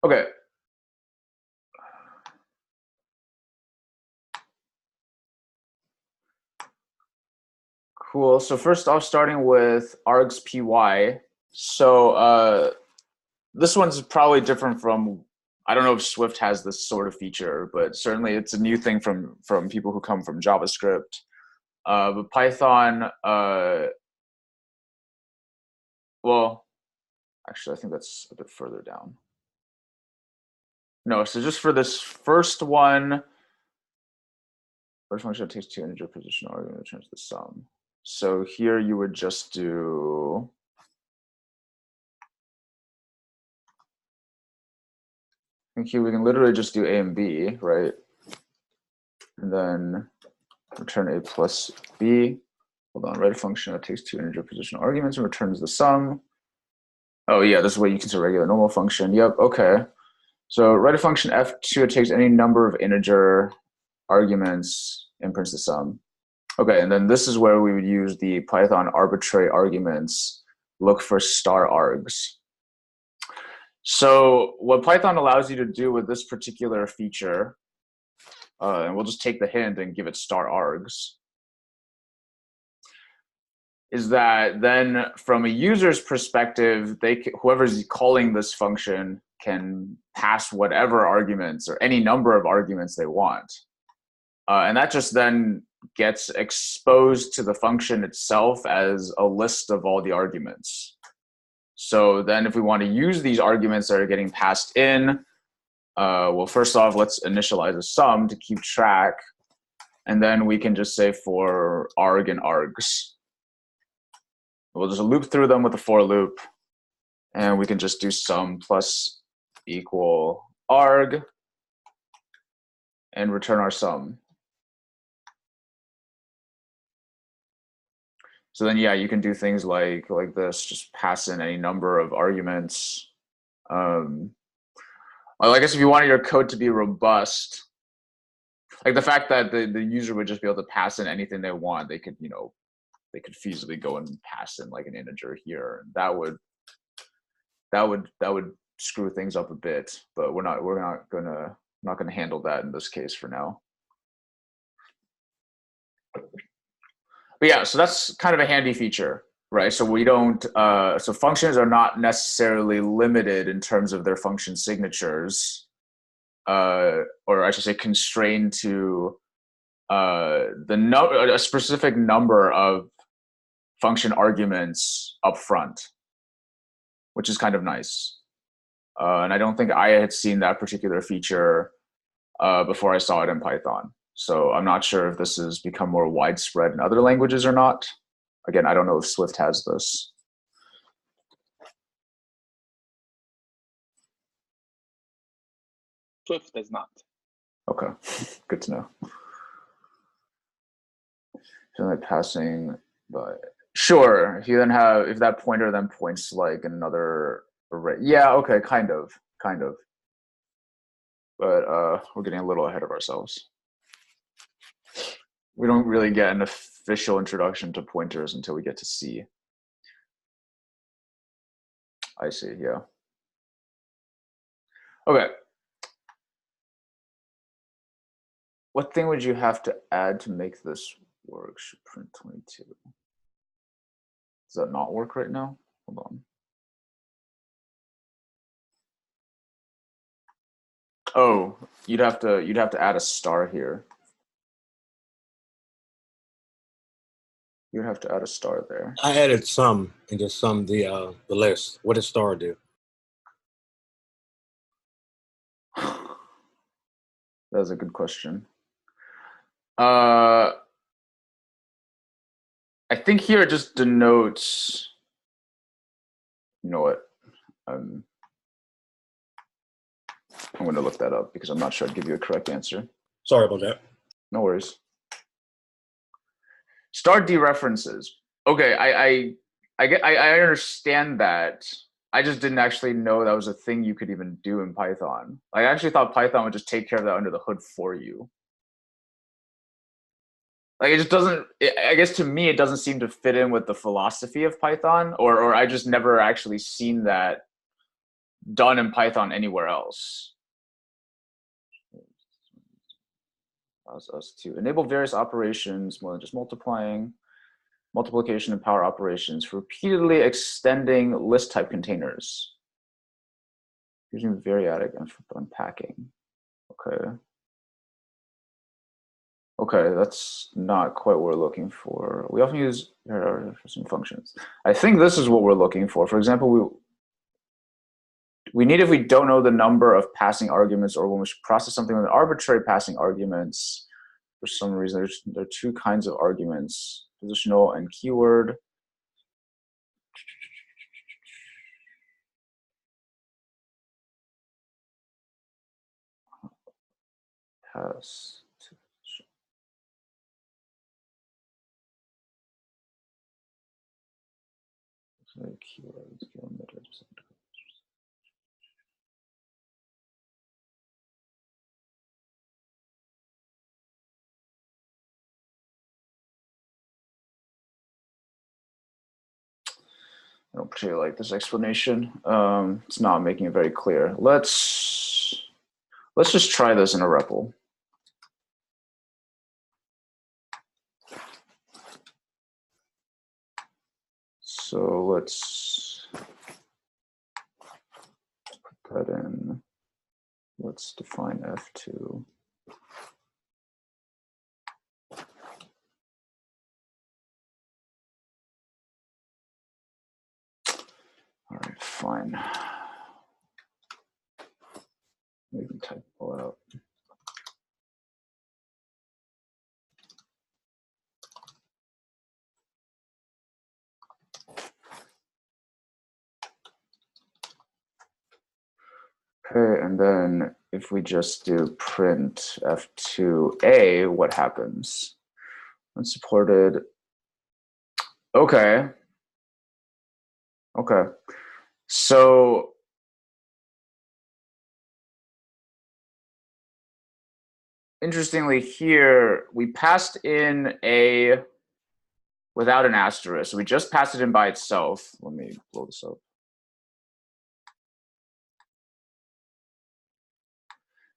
Okay. Cool. So first off, starting with args py. So this one's probably different from, I don't know if Swift has this sort of feature, but certainly it's a new thing from people who come from JavaScript. But Python, well, actually, I think that's a bit further down. No, so just for this first one, first function takes two integer position argument returns the sum. So here you would just do, I think here we can literally just do A and B, right? And then return A plus B. Hold on, write a function that takes two integer position arguments and returns the sum. Oh yeah, this is what you consider a regular normal function. Yep, okay. So write a function f2 that takes any number of integer arguments and prints the sum. Okay, and then this is where we would use the Python arbitrary arguments, look for star args. So what Python allows you to do with this particular feature, and we'll just take the hint and give it star args, is that then from a user's perspective, whoever's calling this function can pass whatever arguments or any number of arguments they want. And that just then gets exposed to the function itself as a list of all the arguments. So then if we want to use these arguments that are getting passed in, well, first off, let's initialize a sum to keep track. And then we can just say for arg and args. We'll just loop through them with a for loop. And we can just do sum plus equal arg and return our sum. So then, yeah, you can do things like this, just pass in any number of arguments. Well, I guess if you wanted your code to be robust, like the fact that the user would just be able to pass in anything they want, they could, they could feasibly go and pass in like an integer here. That would screw things up a bit, but we're not gonna handle that in this case for now. But yeah, so that's kind of a handy feature, right? So we don't, so functions are not necessarily limited in terms of their function signatures, or I should say constrained to a specific number of function arguments up front, which is kind of nice. And I don't think I had seen that particular feature before I saw it in Python. So I'm not sure if this has become more widespread in other languages or not. Again, I don't know if Swift has this. Swift does not. Okay, good to know. So like passing by. Sure, if you then have, if that pointer then points to like another array. Yeah, okay, kind of. But we're getting a little ahead of ourselves. We don't really get an official introduction to pointers until we get to C. I see, yeah. Okay. What thing would you have to add to make this work? Should print 22. Does that not work right now? Hold on. Oh, you'd have to add a star here. You'd have to add a star there. I added some and just summed the list. What does star do? That's a good question. I think here it just denotes, you know what? I'm going to look that up because I'm not sure I'd give you a correct answer. Sorry about that. No worries. Star dereferences. Okay, I understand that. I just didn't actually know that was a thing you could even do in Python. I actually thought Python would just take care of that under the hood for you. Like it just doesn't. I guess to me, it doesn't seem to fit in with the philosophy of Python, or I just never actually seen that done in Python anywhere else. Allows us to enable various operations more than just multiplying, multiplication, and power operations for repeatedly extending list type containers using variadic and for unpacking. Okay. Okay, that's not quite what we're looking for. We often use some functions. I think this is what we're looking for. For example, we need if we don't know the number of passing arguments, or when we process something with arbitrary passing arguments. For some reason, there are two kinds of arguments: positional and keyword. Pass. Keywords, I don't particularly like this explanation. It's not making it very clear. Let's just try this in a REPL. So let's put that in. Let's define F2. All right, fine. We can type all out. Okay, and then if we just do print F2A, what happens? Unsupported. Okay. Okay. So interestingly here, we passed in A without an asterisk. So we just passed it in by itself. Let me blow this up.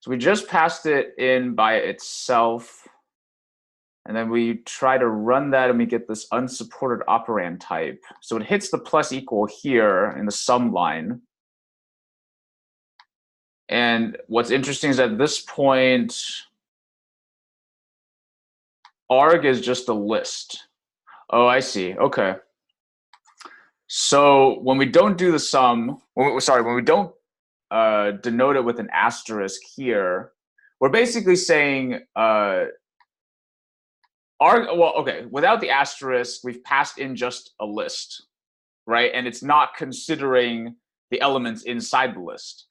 So we just passed it in by itself. And then we try to run that and we get this unsupported operand type. So it hits the plus equal here in the sum line. And what's interesting is at this point, arg is just a list. Oh, I see. Okay. So when we don't do the sum, when we don't denote it with an asterisk here, we're basically saying without the asterisk, we've passed in just a list, right? And it's not considering the elements inside the list,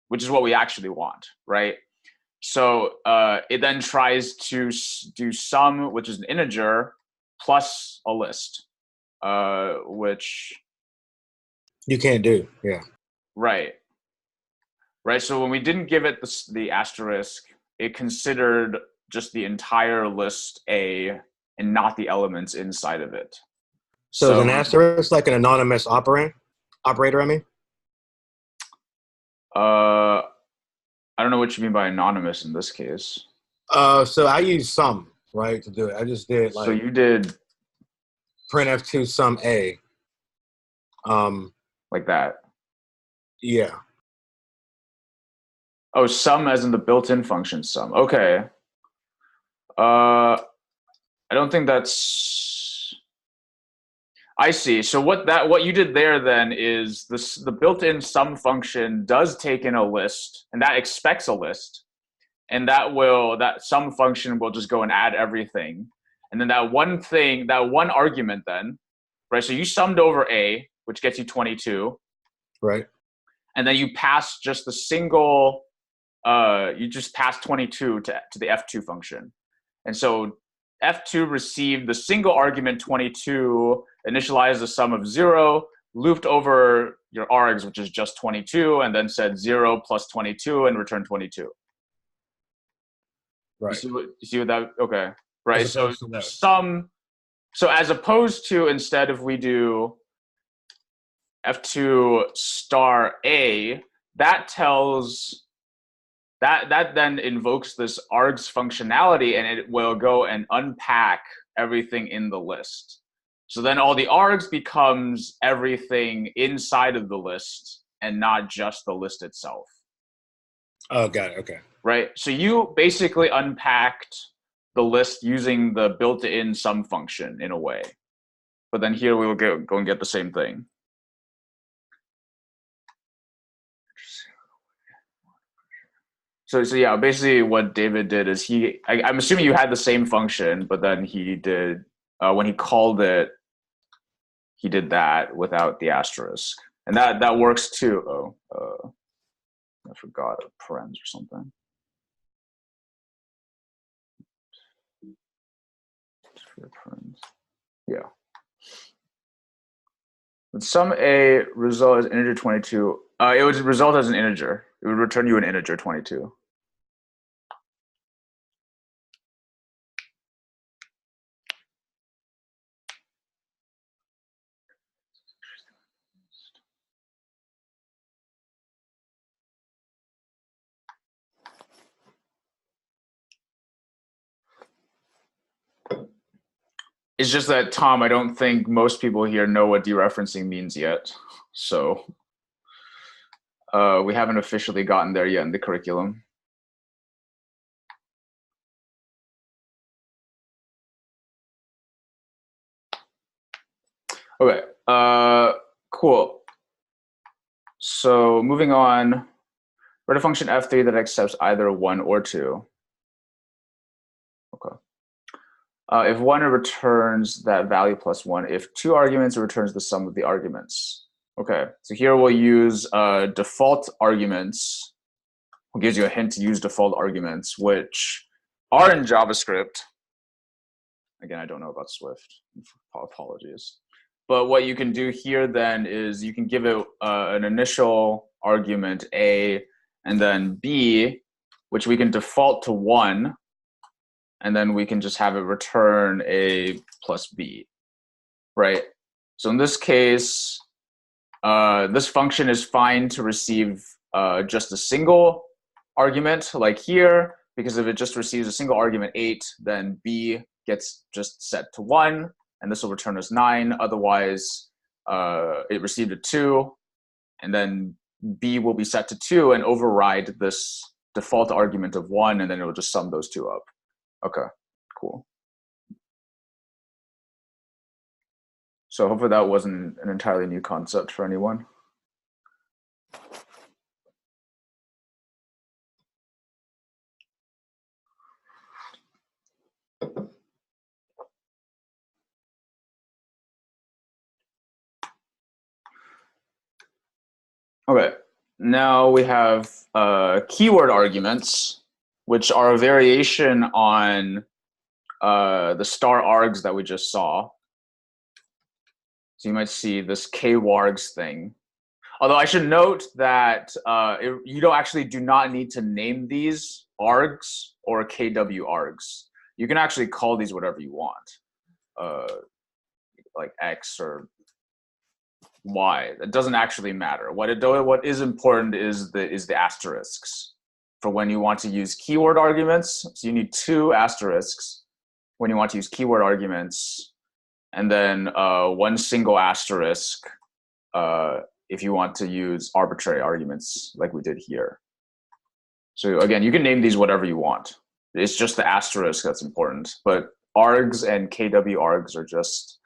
which is what we actually want, right? So it then tries to do sum, which is an integer, plus a list, which you can't do. Yeah. Right. Right. So when we didn't give it the asterisk, it considered just the entire list A and not the elements inside of it. So is an asterisk like an anonymous operator? I mean. I don't know what you mean by anonymous in this case. So I use sum, right, to do it. I just did like. So you did print F2 sum A. Like that. Yeah. Oh, sum as in the built-in function sum. Okay. I don't think that's. I see. So what you did there then is the built-in sum function does take in a list, and that expects a list, and that sum function will just go and add everything, and then that one argument then, right? So you summed over A, which gets you 22, right? And then you pass just the single. You just pass 22 to the F2 function, and so F2 received the single argument 22, initialized the sum of 0, looped over your args, which is just 22, and then said 0 plus 22 and return 22. Right. You see what that? Okay. right? As So opposed to what? so as opposed to, instead, if we do F2 star A, that tells that then invokes this args functionality, and it will go and unpack everything in the list. So then all the args becomes everything inside of the list and not just the list itself. Oh, got it. Okay. Right? So you basically unpacked the list using the built-in sum function in a way. But then here we will go and get the same thing. So yeah, basically what David did is I'm assuming you had the same function, but then he did, when he called it, he did that without the asterisk. And that works too. Oh, I forgot a parens or something. Yeah. Would sum A result as integer 22? It would result as an integer. It would return you an integer 22. It's just that, Tom, I don't think most people here know what dereferencing means yet. So we haven't officially gotten there yet in the curriculum. Okay, cool. So moving on, write a function f3 that accepts either 1 or 2. Okay. If 1, it returns that value plus 1. If 2 arguments, it returns the sum of the arguments. Okay, so here we'll use default arguments. It gives you a hint to use default arguments, which are in JavaScript. Again, I don't know about Swift. Apologies. But what you can do here then is you can give it an initial argument A and then B, which we can default to 1. And then we can just have it return A plus B, right? So in this case, this function is fine to receive just a single argument, like here, because if it just receives a single argument 8, then B gets just set to 1, and this will return us 9. Otherwise, it received a 2, and then B will be set to 2 and override this default argument of 1, and then it will just sum those two up. Okay, cool. So hopefully that wasn't an entirely new concept for anyone. Okay, now we have keyword arguments, which are a variation on the star args that we just saw. So you might see this k-wargs thing. Although I should note that you do not need to name these args or kw args. You can actually call these whatever you want, like x or y. It doesn't actually matter. What is important is the asterisks for when you want to use keyword arguments. So you need 2 asterisks when you want to use keyword arguments, and then 1 single asterisk if you want to use arbitrary arguments like we did here. So again, you can name these whatever you want. It's just the asterisk that's important. But args and kw args are just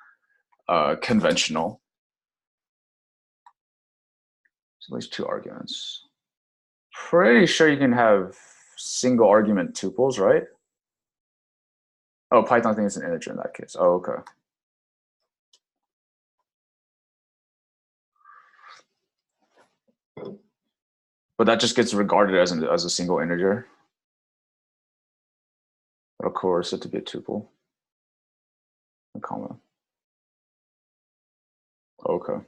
conventional. So at least 2 arguments. Pretty sure you can have single argument tuples, right? Oh, Python thinks it's an integer in that case. Oh, okay. But that just gets regarded as a single integer. Of course, it to be a tuple. A comma. Okay.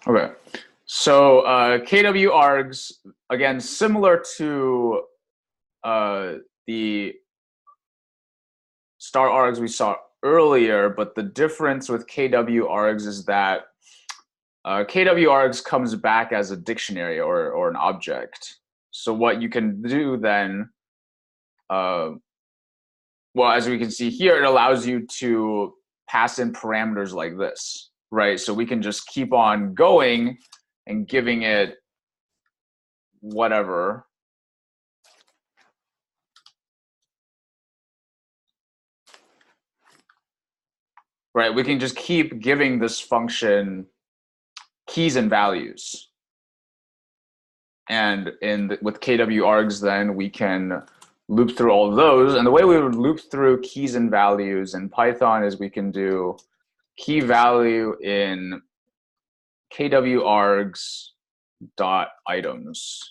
Okay. So KW args, again, similar to the star args we saw earlier, but the difference with KW args is that KW args comes back as a dictionary or an object. So what you can do then, well, as we can see here, it allows you to pass in parameters like this, right? So we can just keep on going and giving it whatever. Right, we can just keep giving this function keys and values. And with KW args, then we can loop through all of those. And the way we would loop through keys and values in Python is we can do key value in KW args dot items.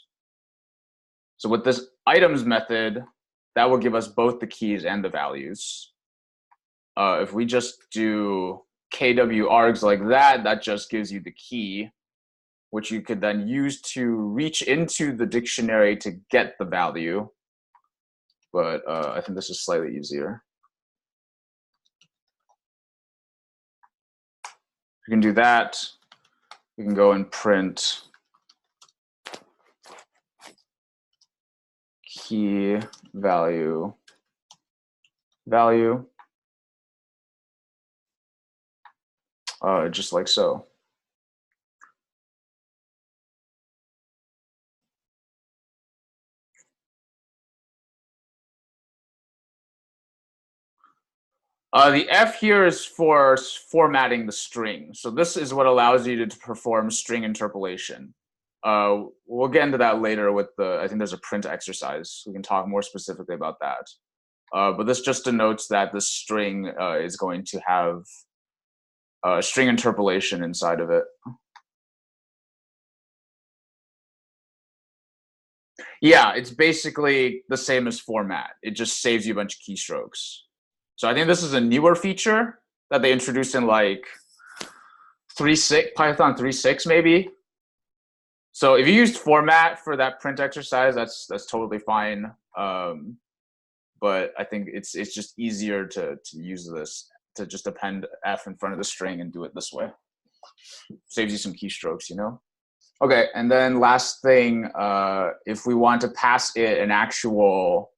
So with this items method, that will give us both the keys and the values. If we just do KW args like that, that just gives you the key, which you could then use to reach into the dictionary to get the value. But I think this is slightly easier. We can do that. We can go and print key value just like so. The F here is for formatting the string. So this is what allows you to perform string interpolation. We'll get into that later with I think there's a print exercise. We can talk more specifically about that. But this just denotes that the string is going to have string interpolation inside of it. Yeah, it's basically the same as format. It just saves you a bunch of keystrokes. So I think this is a newer feature that they introduced in like Python 3.6 maybe. So if you used format for that print exercise, that's totally fine. But I think it's just easier to use this, to just append F in front of the string and do it this way. Saves you some keystrokes, you know? Okay, and then last thing, if we want to pass it an actual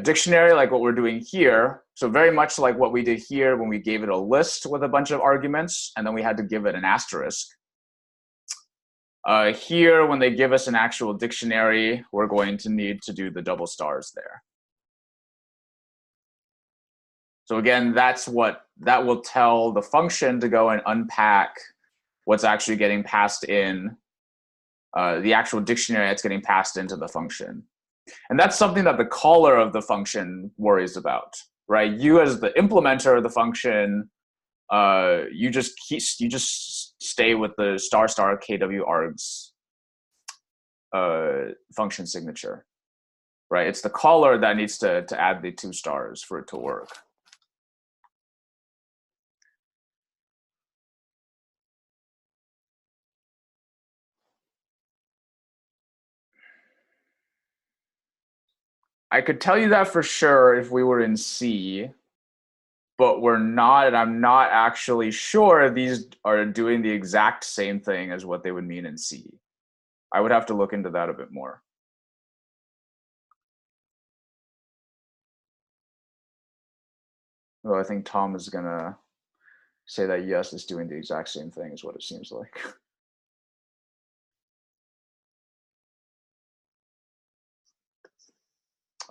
dictionary like what we're doing here, so very much like what we did here when we gave it a list with a bunch of arguments and then we had to give it an asterisk. Here, when they give us an actual dictionary, we're going to need to do the double stars there. So again, that will tell the function to go and unpack what's actually getting passed in, the actual dictionary that's getting passed into the function. And that's something that the caller of the function worries about, right? You as the implementer of the function, you just stay with the star KW args function signature, right? It's the caller that needs to add the 2 stars for it to work. I could tell you that for sure if we were in C, but we're not, and I'm not actually sure these are doing the exact same thing as what they would mean in C. I would have to look into that a bit more. Well, I think Tom is gonna say that yes, it's doing the exact same thing is what it seems like.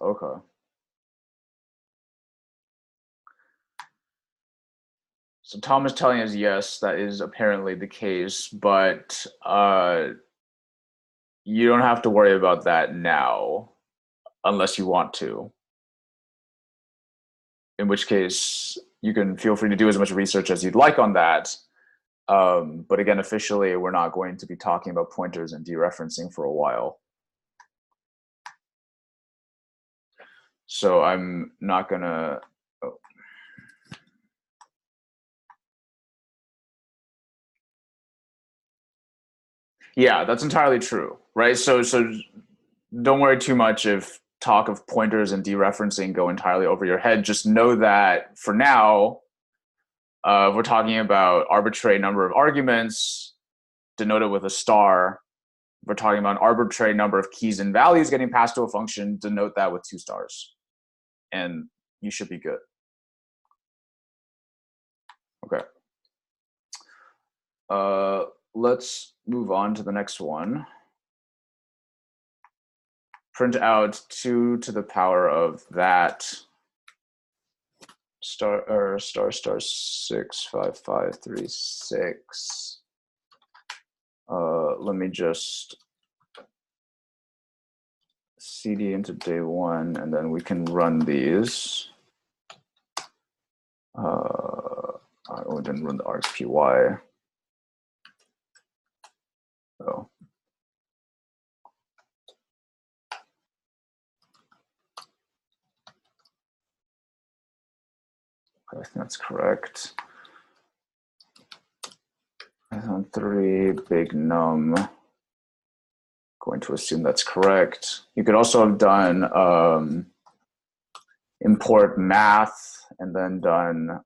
Okay. So Tom is telling us yes, that is apparently the case, but you don't have to worry about that now, unless you want to. In which case, you can feel free to do as much research as you'd like on that. But again, officially, we're not going to be talking about pointers and dereferencing for a while. So I'm not gonna, oh. Yeah, that's entirely true, right? So don't worry too much if talk of pointers and dereferencing go entirely over your head. Just know that for now, we're talking about arbitrary number of arguments denoted with a star. We're talking about an arbitrary number of keys and values getting passed to a function. Denote that with 2 stars, and you should be good. Okay. Let's move on to the next one. Print out 2 to the power of that star 65536. Let me just cd into day 1, and then we can run these. We didn't run the argpy. Oh. I think that's correct. Python 3, big num. Going to assume that's correct. You could also have done import math and then done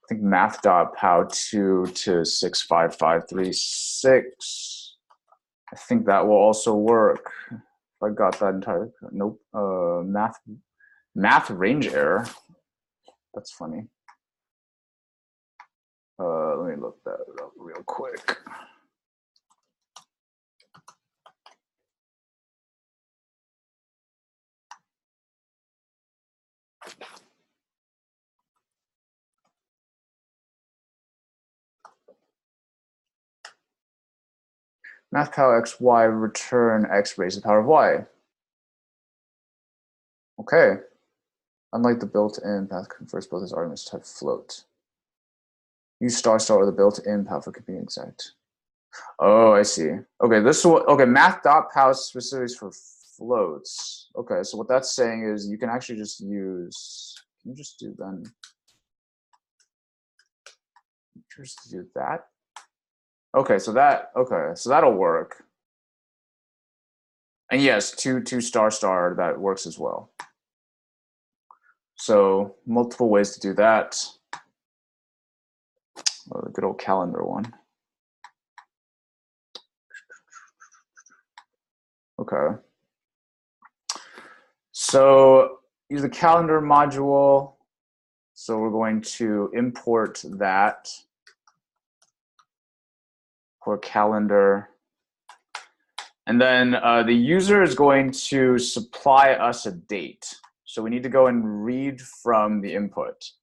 I think math.pow2 to 65536. I think that will also work. If I got that entirely, nope. Math range error. That's funny. Let me look that up real quick. Math power xy return x raised to the power of y. Okay. Unlike the built-in path converts both its arguments to type float. Use star or the built-in path for being exact. Oh, I see. Okay, this will okay. Math.pow specifics for floats. Okay, so what that's saying is you can actually just use. Can you just do then? Just do that. Okay, so that'll work. And yes, two star that works as well. So multiple ways to do that. Oh, the good old calendar one. Okay. So use the calendar module. So we're going to import that for calendar. And then the user is going to supply us a date. So we need to go and read from the input.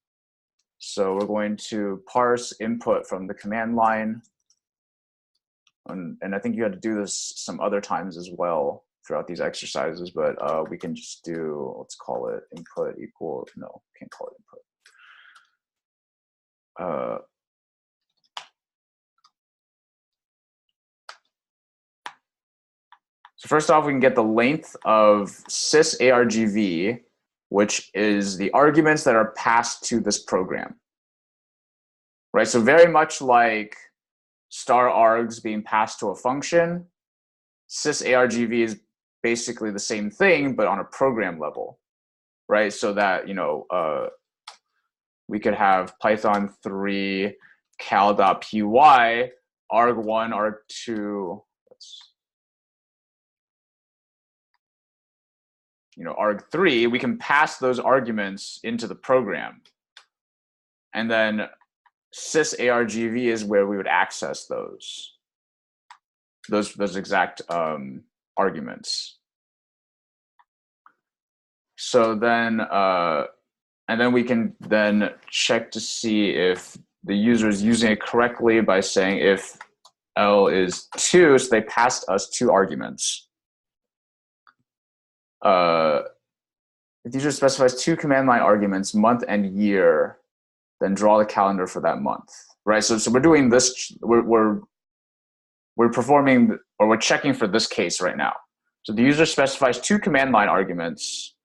So we're going to parse input from the command line. And I think you had to do this some other times as well throughout these exercises, but we can just do, let's call it input equal, no, can't call it input. So first off, we can get the length of sysargv, which is the arguments that are passed to this program, right? So very much like star args being passed to a function, sysargv is basically the same thing, but on a program level, right? So that, you know, we could have Python 3 cal.py, arg1, arg2, you know, arg3, we can pass those arguments into the program. And then sysargv is where we would access those exact arguments. So then, and then we can then check to see if the user is using it correctly by saying if L is 2, so they passed us 2 arguments. If the user specifies 2 command line arguments, month and year, then draw the calendar for that month, right? So we're doing this, we're performing, or we're checking for this case right now. So the user specifies 2 command line arguments,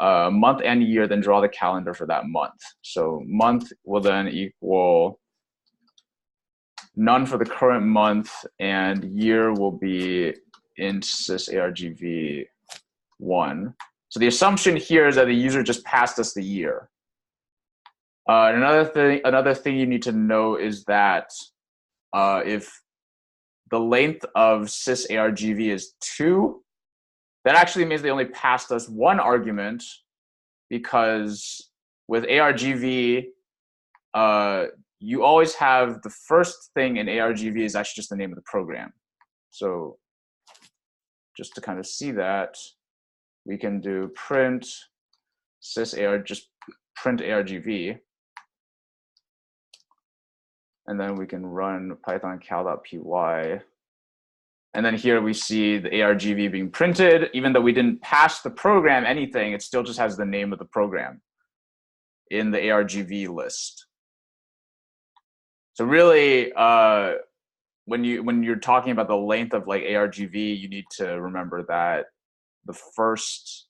month and year, then draw the calendar for that month. So month will then equal none for the current month, and year will be int sysargv1. So the assumption here is that the user just passed us the year. Another thing you need to know is that if the length of sysargv is 2, that actually means they only passed us one argument, because with argv, you always have the first thing in argv is actually just the name of the program. So just to kind of see that, we can do print sysar, just print argv, and then we can run python cal.py. And then here we see the argv being printed. Even though we didn't pass the program anything, it still just has the name of the program in the argv list. So really, when you're talking about the length of like argv, you need to remember that the first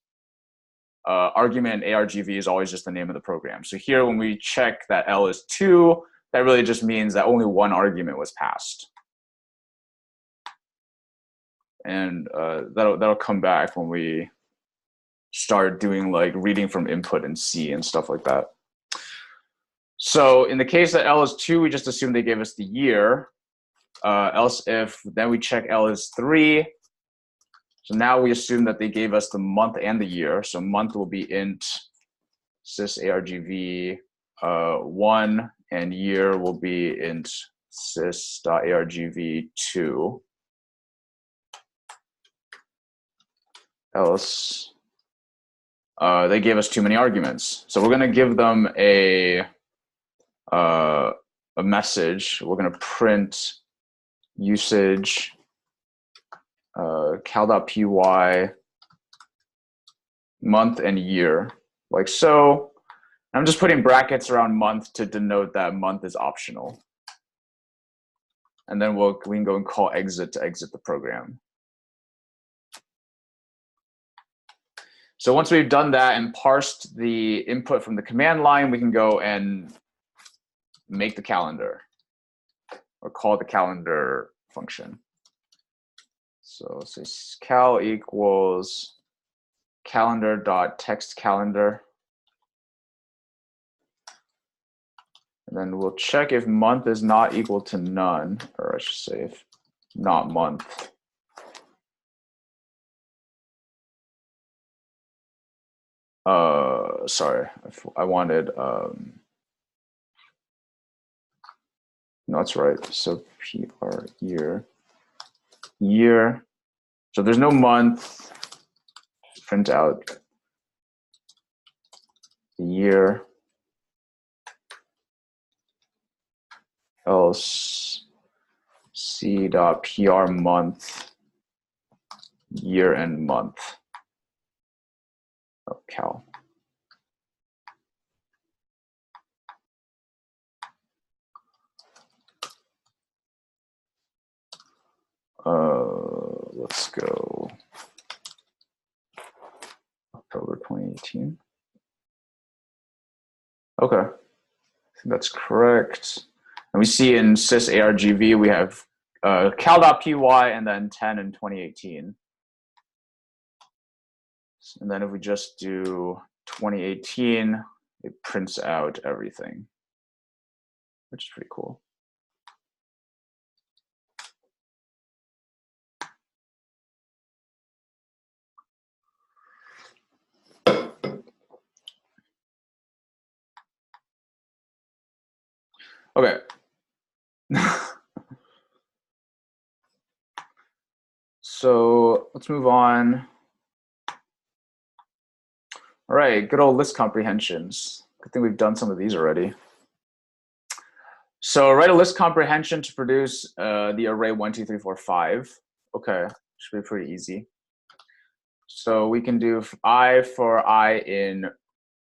argument in argv is always just the name of the program. So here, when we check that L is 2, that really just means that only one argument was passed. And that'll come back when we start doing like reading from input in C and stuff like that. So in the case that L is 2, we just assume they gave us the year. Else if then we check L is 3. So now we assume that they gave us the month and the year. So month will be int sysargv1, and year will be int sys.argv2. Else they gave us too many arguments. So we're going to give them a message. We're going to print usage cal.py month and year, like so. I'm just putting brackets around month to denote that month is optional. And then we can go and call exit to exit the program. So once we've done that and parsed the input from the command line, we can go and make the calendar or call the calendar function. So say cal equals calendar.textCalendar. And then we'll check if month is not equal to none, or I should say if not month. Sorry, I wanted, no, that's right. So PR year. So there's no month, print out the year. Else c.pr month, year and month. Oh, cal. Let's go October 2018. Okay, I think that's correct. And we see in sysargv we have cal.py and then 10 and 2018. And then if we just do 2018, it prints out everything, which is pretty cool. Okay. So let's move on. All right, good old list comprehensions. Good thing we've done some of these already. So write a list comprehension to produce the array 1, 2, 3, 4, 5. Okay, should be pretty easy. So we can do I for I in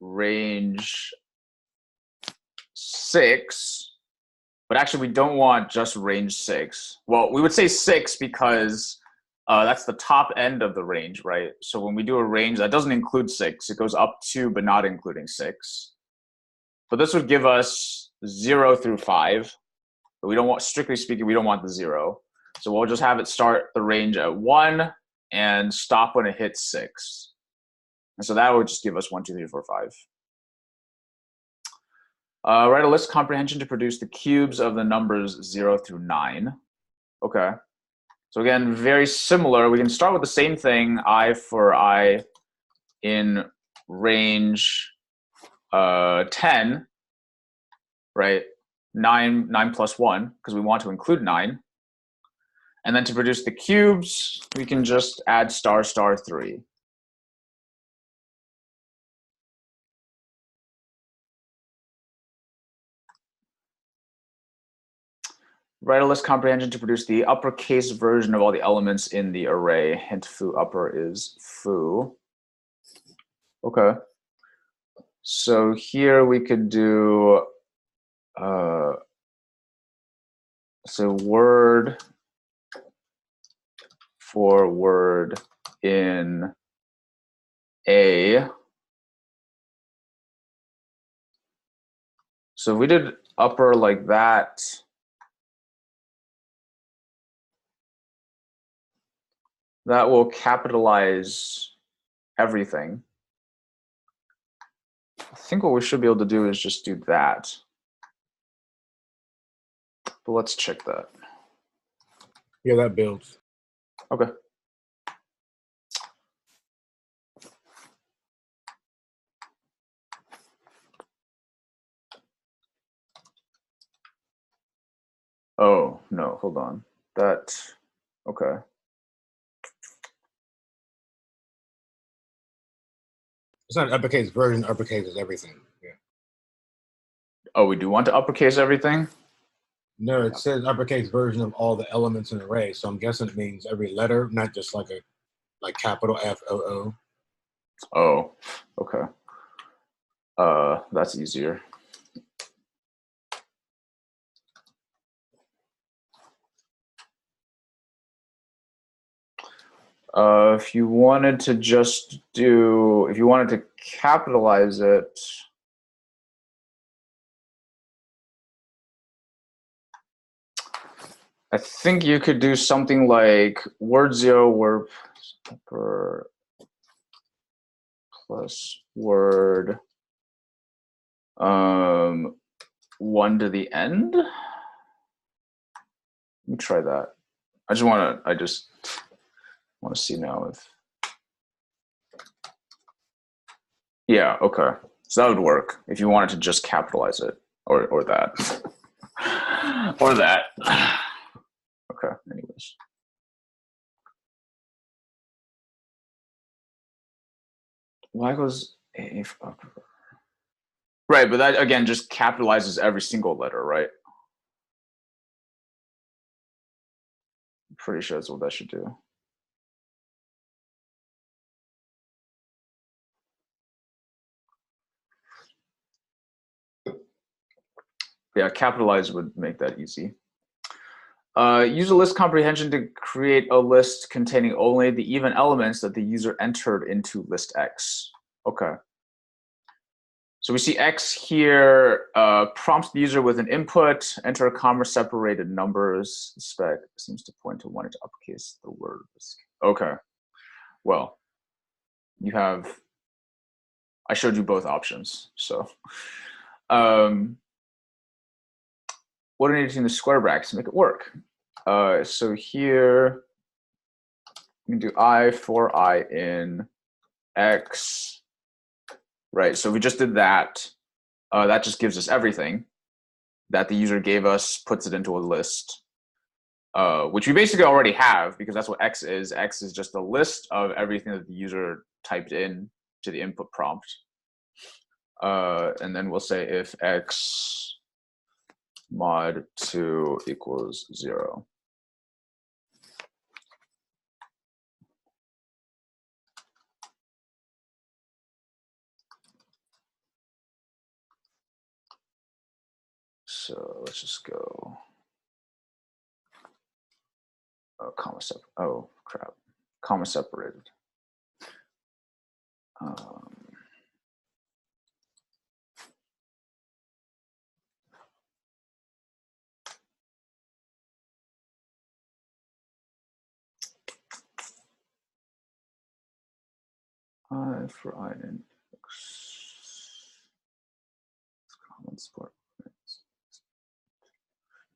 range 6. But actually, we don't want just range 6. Well, we would say 6 because that's the top end of the range, right? So when we do a range, that doesn't include 6. It goes up to, but not including 6. But this would give us 0 through 5. but we don't want, strictly speaking, we don't want the 0. So we'll just have it start the range at 1 and stop when it hits 6. And so that would just give us 1, 2, 3, 4, 5. Write a list comprehension to produce the cubes of the numbers 0 through 9. Okay. So again, very similar. We can start with the same thing, I for I in range 10, right? 9 plus 1, because we want to include 9. And then to produce the cubes, we can just add star star 3. Write a list comprehension to produce the uppercase version of all the elements in the array. Hint foo upper is foo. Okay. So here we could do so word for word in A. So if we did upper like that, that will capitalize everything. I think what we should be able to do is just do that. But let's check that. Yeah, that builds. Okay. Oh, no, hold on. That, okay. It's not an uppercase version. Uppercase is everything. Yeah. Oh, we do want to uppercase everything? No, it says uppercase version of all the elements in the array. So I'm guessing it means every letter, not just like capital FOO. Oh, okay. That's easier. If you wanted to just do, if you wanted to capitalize it, I think you could do something like word 0 word upper plus word 1 to the end. Let me try that. I just want to see now if, yeah, okay. So that would work if you wanted to just capitalize it or that. Or that. Okay, anyways. Why goes A upper? Right, but that again just capitalizes every single letter, right? I'm pretty sure that's what that should do. Yeah, capitalize would make that easy. Use a list comprehension to create a list containing only the even elements that the user entered into list X. Okay. So we see X here, prompts the user with an input, enter a comma-separated numbers. The spec seems to point to wanting to uppercase the word. Okay. Well, you have, I showed you both options. So what do I need to do in the square brackets to make it work? So here, we can do I for I in X, right? So we just did that. That just gives us everything that the user gave us, puts it into a list, which we basically already have because that's what X is. X is just a list of everything that the user typed in to the input prompt. And then we'll say if X mod 2 equals 0. So let's just go comma separated. Oh crap, comma separated. I for I in X. Common sport.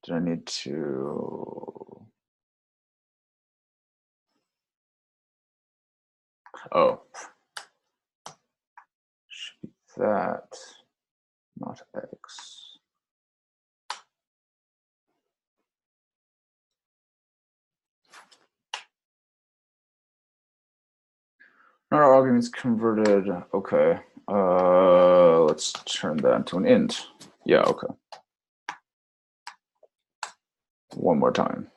Did I need to? Oh, should be that, not X. Not all arguments converted. Okay. Let's turn that into an int. Yeah, okay. One more time.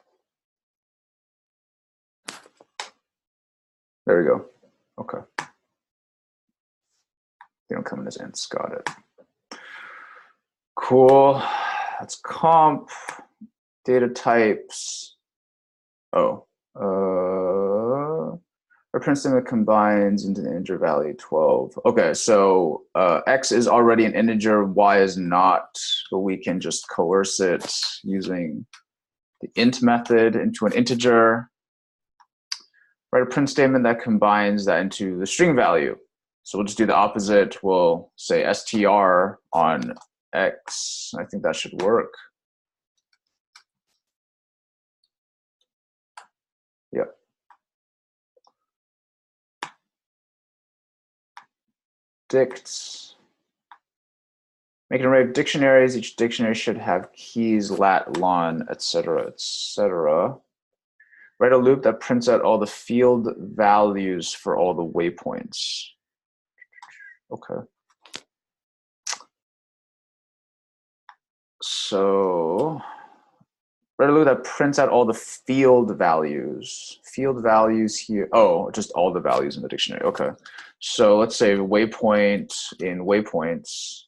There we go. Okay. They don't come in as ints. Got it. Cool. That's comp. Data types. Oh. Reference that combines into the integer value 12. Okay, so x is already an integer, y is not, but we can just coerce it using the int method into an integer. Write a print statement that combines that into the string value. So we'll just do the opposite. We'll say str on x. I think that should work. Yep. Dicts. Make an array of dictionaries. Each dictionary should have keys, lat, lon, etc., etc. Write a loop that prints out all the field values for all the waypoints. Okay. So write a loop that prints out all the field values. Field values here. Oh, just all the values in the dictionary. Okay. So let's say waypoint in waypoints.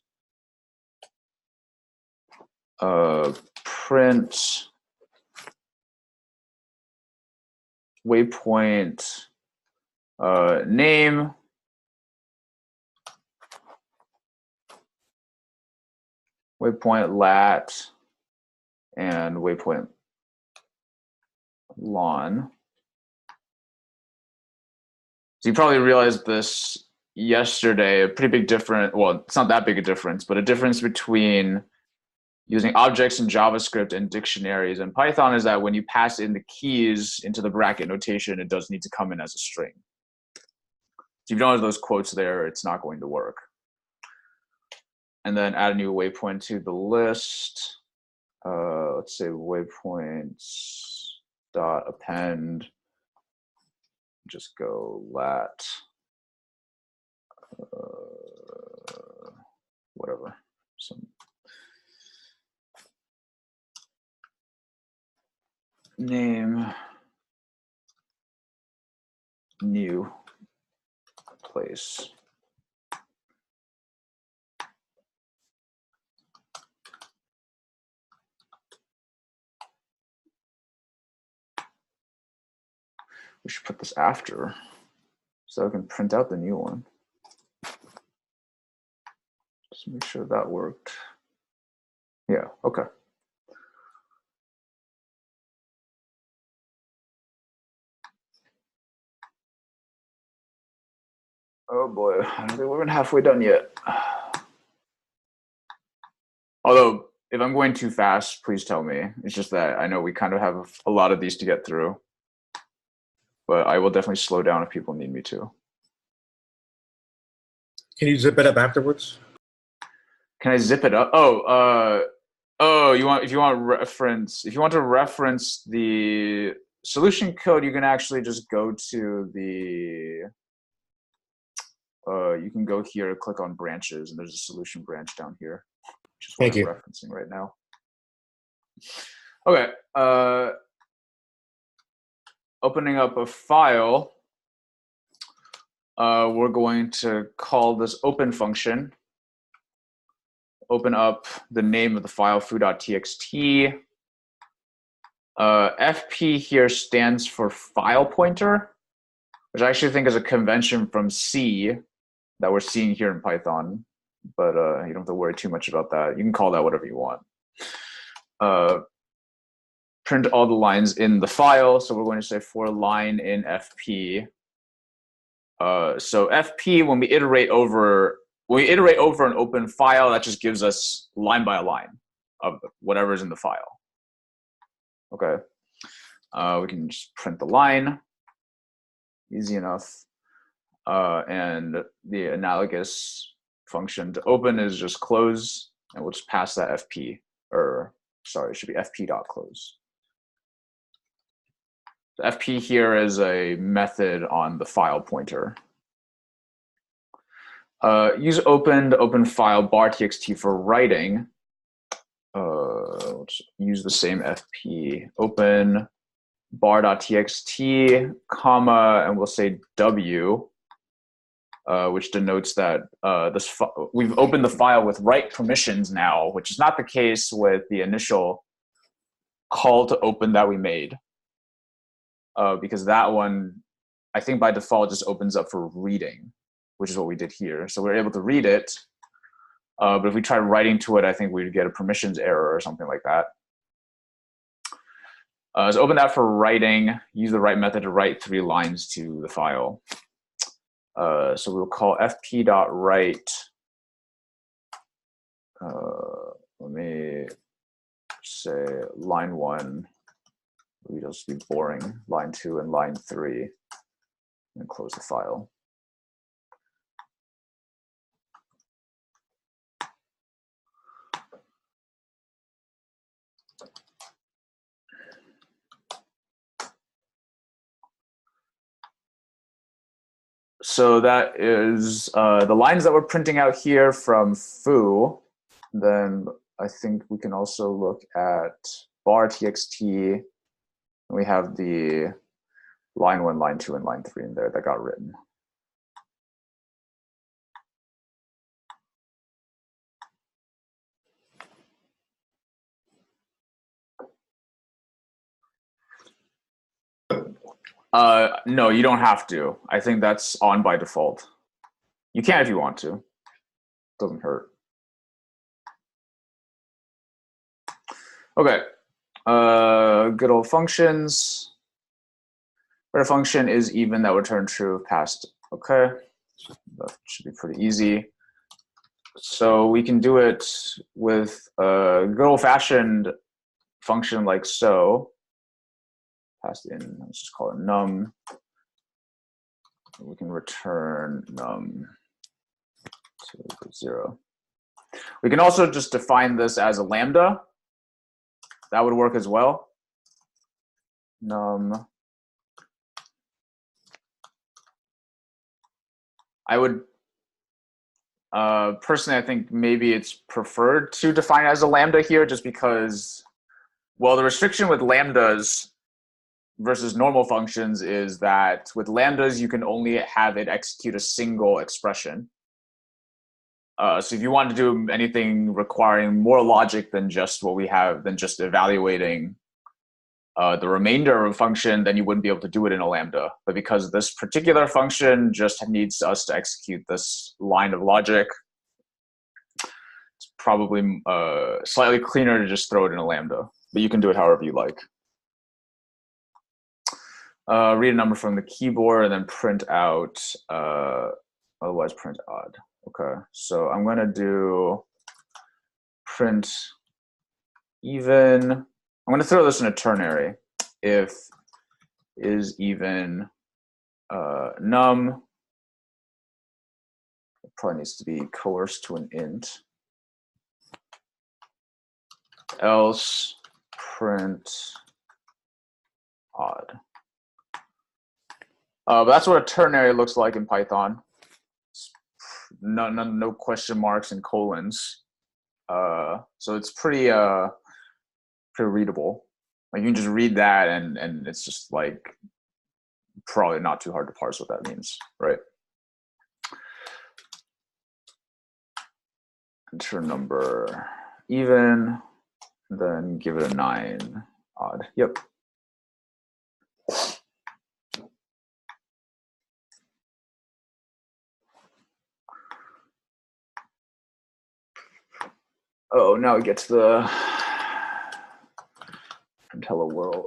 Print waypoint name, waypoint lat, and waypoint lon. So you probably realized this yesterday, a pretty big difference. Well, it's not that big a difference, but a difference between using objects in JavaScript and dictionaries in Python is that when you pass in the keys into the bracket notation, it does need to come in as a string. So if you don't have those quotes there, it's not going to work. And then add a new waypoint to the list. Let's say waypoints dot append. Just go lat. Whatever. Some name, new place. We should put this after so I can print out the new one. Just make sure that worked. Yeah, okay. Oh boy, I don't think we're even halfway done yet. Although, if I'm going too fast, please tell me. It's just that I know we kind of have a lot of these to get through. But I will definitely slow down if people need me to. Can you zip it up afterwards? Can I zip it up? Oh, if you want to reference the solution code, you can actually just go to the you can go here, click on branches, and there's a solution branch down here, which is what I'm referencing right now. Okay. Opening up a file, we're going to call this open function. Open up the name of the file, foo.txt. FP here stands for file pointer, which I actually think is a convention from C that we're seeing here in Python, but you don't have to worry too much about that. You can call that whatever you want. Print all the lines in the file, so we're going to say for line in FP, So fp, when we iterate over an open file, that just gives us line by line of whatever's in the file. Okay. We can just print the line. Easy enough. And the analogous function to open is just close, and we'll just pass that fp, or sorry, it should be fp.close. So fp here is a method on the file pointer. Use open to open file bar.txt for writing. Let's use the same fp, open bar.txt, comma, and we'll say w, which denotes that we've opened the file with write permissions now, which is not the case with the initial call to open that we made, because that one, I think by default, just opens up for reading, which is what we did here. So we're able to read it, but if we tried writing to it, I think we'd get a permissions error or something like that. So open that for writing, use the write method to write 3 lines to the file. So we'll call fp.write. Let me say line 1. It'll just be boring. Line 2 and line 3, and close the file. So that is the lines that we're printing out here from foo. Then I think we can also look at bar.txt. And we have the line 1, line 2, and line 3 in there that got written. No, you don't have to. I think that's on by default. You can if you want to. Doesn't hurt. Okay. Good old functions. Where a function is even, that would return true if passed. Okay. That should be pretty easy. So we can do it with a good old-fashioned function like so. Passed in, let's just call it num. We can return num to 0. We can also just define this as a lambda. That would work as well. Num. I would personally, I think maybe it's preferred to define as a lambda here, just because, well, the restriction with lambdas versus normal functions is that with lambdas, you can only have it execute a single expression. So if you want to do anything requiring more logic than just what we have, than just evaluating the remainder of a function, then you wouldn't be able to do it in a lambda. But because this particular function just needs us to execute this line of logic, it's probably slightly cleaner to just throw it in a lambda. But you can do it however you like. Read a number from the keyboard and then print out, otherwise print odd. Okay, so I'm gonna do print even. I'm gonna throw this in a ternary. If is even num, it probably needs to be coerced to an int. Else print odd. But that's what a ternary looks like in Python. No question marks and colons. So it's pretty readable. Like you can just read that and it's just like probably not too hard to parse what that means, right? Enter number even, then give it a 9 odd. Yep. Oh, now we get to the print hello world.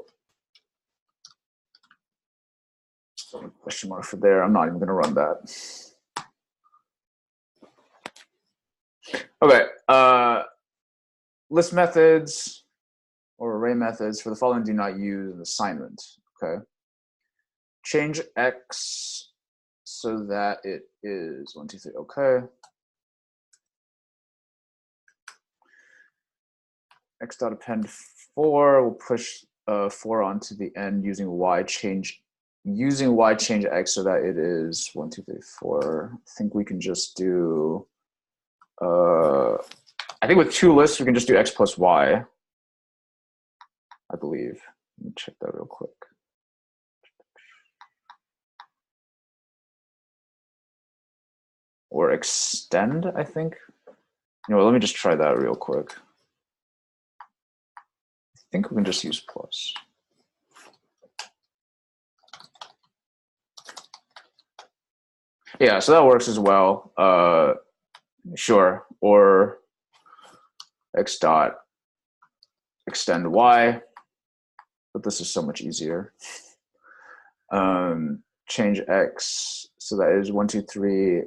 question mark for there. I'm not even going to run that. Okay. List methods or array methods for the following do not use an assignment. Okay. Change x so that it is 1, 2, 3. Okay. X dot append 4. We'll push 4 onto the end using y change x so that it is 1, 2, 3, 4. I think we can just do. I think with 2 lists we can just do x plus y. I believe. Let me check that real quick. Or extend, I think. You know, let me just try that real quick. I think we can just use plus. Yeah, so that works as well. Sure. Or x dot extend y, but this is so much easier. Change x so that is 1, 2, 3,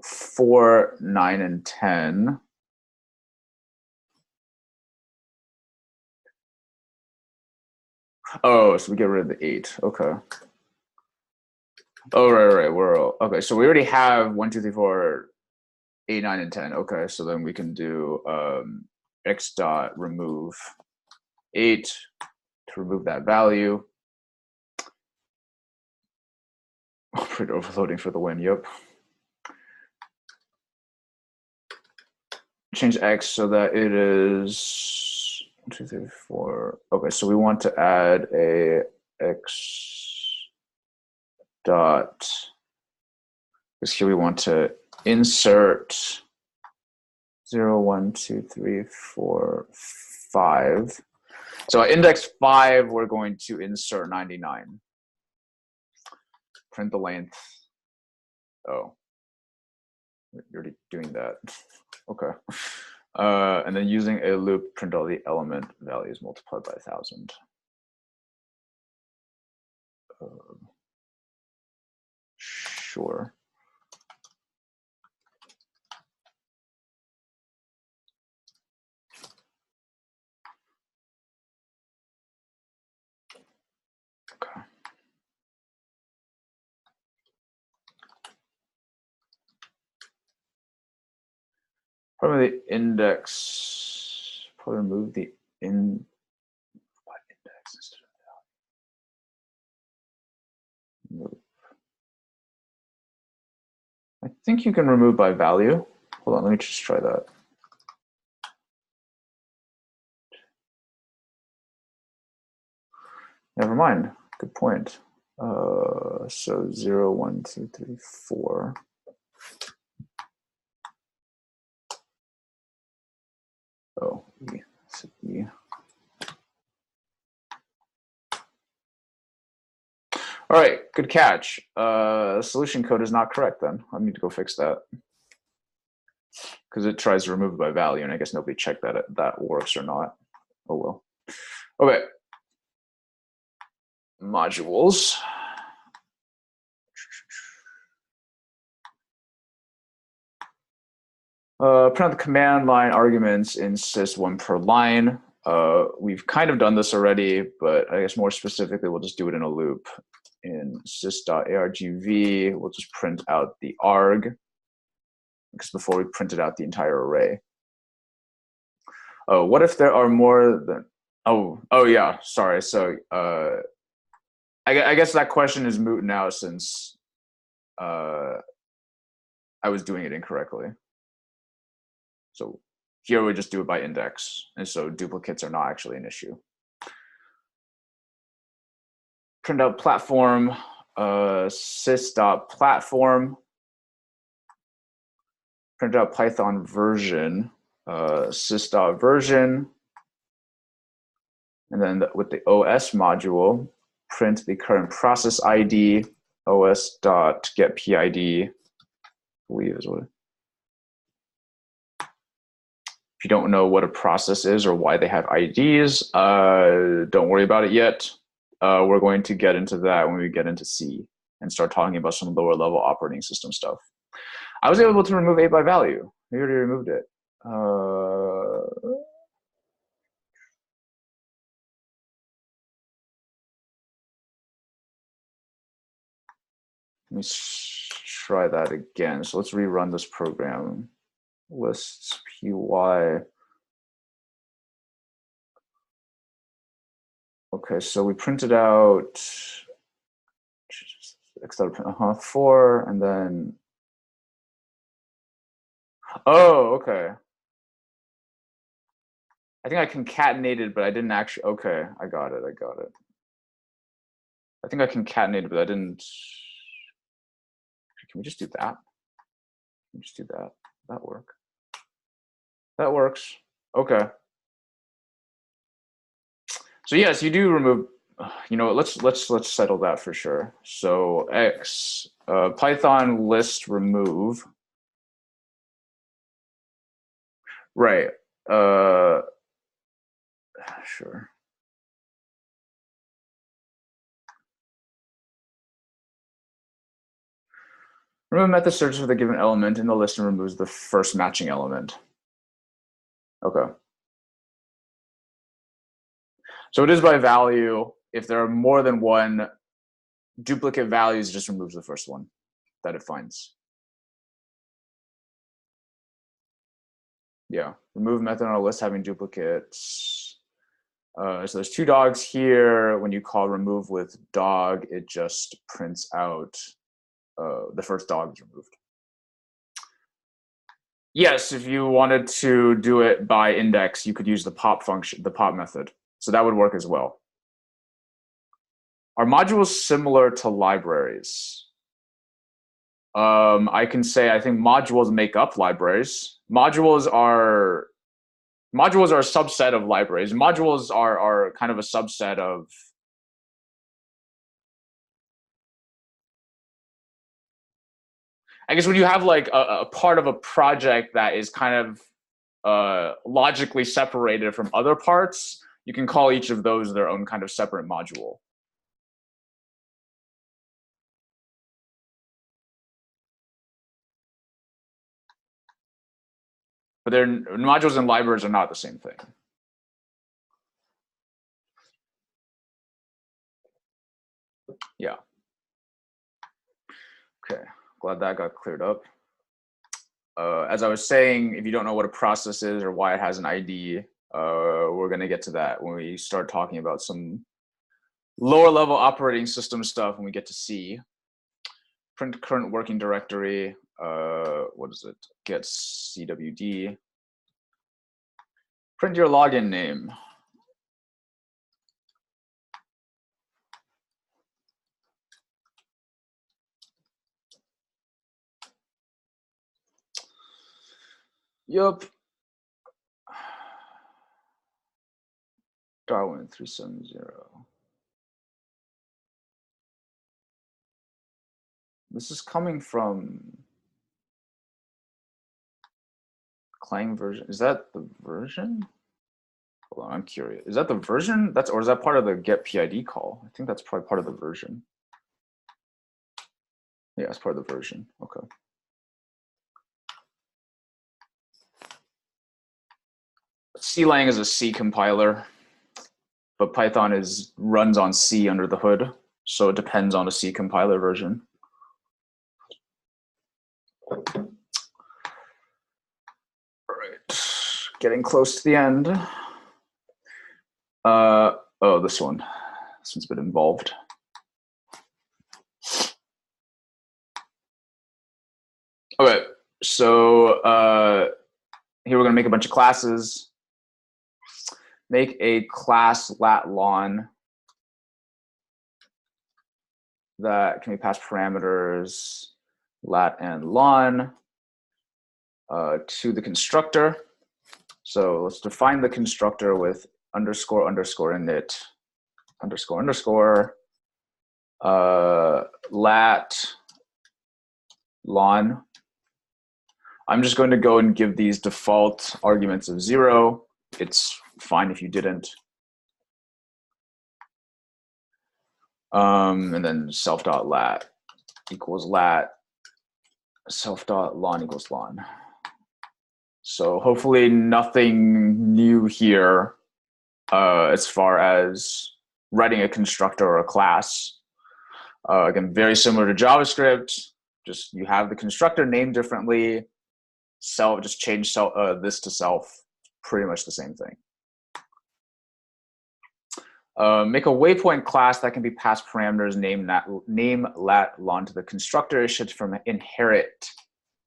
4, 9, and 10. Oh, so we get rid of the 8. Okay. Oh, right. Okay. So we already have 1, 2, 3, 4, 8, 9, and 10. Okay. So then we can do x dot remove 8 to remove that value. Print overloading for the win. Yep. Change x so that it is 1, 2, 3, 4. Okay. So we want to add a x dot, because here we want to insert 0, 1, 2, 3, 4, 5. So at index 5, we're going to insert 99. Print the length. Oh, you're already doing that. Okay. And then using a loop, print all the element values multiplied by 1,000. Sure. Okay. Probably the index. Probably remove the index instead of value. I think you can remove by value. Hold on, let me just try that. Never mind. Good point. So 0, 1, 2, 3, 4. Oh, E. So E. All right, good catch. Solution code is not correct then. I need to go fix that. Because it tries to remove it by value, and I guess nobody checked that that works or not. Oh well. Okay. Modules. Print out the command line arguments in sys 1 per line. We've kind of done this already, but I guess more specifically, we'll just do it in a loop. In sys.argv, we'll just print out the arg, because before we printed out the entire array. Oh, what if there are more than, oh yeah, sorry. So I guess that question is moot now since I was doing it incorrectly. So here we just do it by index, and so duplicates are not actually an issue. Print out platform, sys.platform. Print out Python version, sys.version. And then with the OS module, print the current process ID, os.getPID, I believe is what. If you don't know what a process is or why they have IDs, don't worry about it yet. we're going to get into that when we get into C and start talking about some lower level operating system stuff. I was able to remove 8 by value. We already removed it. Let me try that again. So let's rerun this program. Lists py. Okay, so we printed out x.print 4, and then okay. I think I concatenated, but I didn't actually. Okay, I got it. I think I concatenated, but I didn't. Can we just do that? Can we just do that? That work? That works. Okay. So yes, you do remove. You know, let's settle that for sure. So x Python list remove. Right. Sure. Remove method searches for the given element in the list and removes the first matching element. Okay. So it is by value. If there are more than one duplicate values, it just removes the first one that it finds. Yeah, remove method on a list having duplicates. So there's 2 dogs here. When you call remove with dog, it just prints out the first dog is removed. Yes, if you wanted to do it by index, you could use the pop function, the pop method. So that would work as well. Are modules similar to libraries? I can say I think modules make up libraries. Modules are a subset of libraries. Modules are kind of a subset of. I guess when you have like a part of a project that is kind of logically separated from other parts, you can call each of those their own kind of separate module. But modules and libraries are not the same thing. Yeah. Okay, glad that got cleared up. As I was saying, if you don't know what a process is or why it has an ID, we're going to get to that when we start talking about some lower level operating system stuff when we get to C. Print current working directory. What is it? Get CWD. Print your login name. Yup. Darwin 370. This is coming from Clang version. Is that the version? Hold on, I'm curious. Is that the version? Or is that part of the get PID call? I think that's probably part of the version. Yeah, it's part of the version. Okay. Clang is a C compiler, but Python runs on C under the hood, so it depends on a C compiler version. All right, getting close to the end. Oh, this one. This one's been involved. Okay, so here we're gonna make a bunch of classes. Make a class lat_lon that can be passed parameters lat and lon to the constructor. So let's define the constructor with underscore init underscore lat lon. I'm just going to go and give these default arguments of 0. It's fine if you didn't. And then self.lat equals lat, self.lon equals lon. So hopefully nothing new here as far as writing a constructor or a class. Again, very similar to JavaScript. Just you have the constructor named differently. Just change this to self. Pretty much the same thing. Make a waypoint class that can be passed parameters name lat lon to the constructor. It should inherit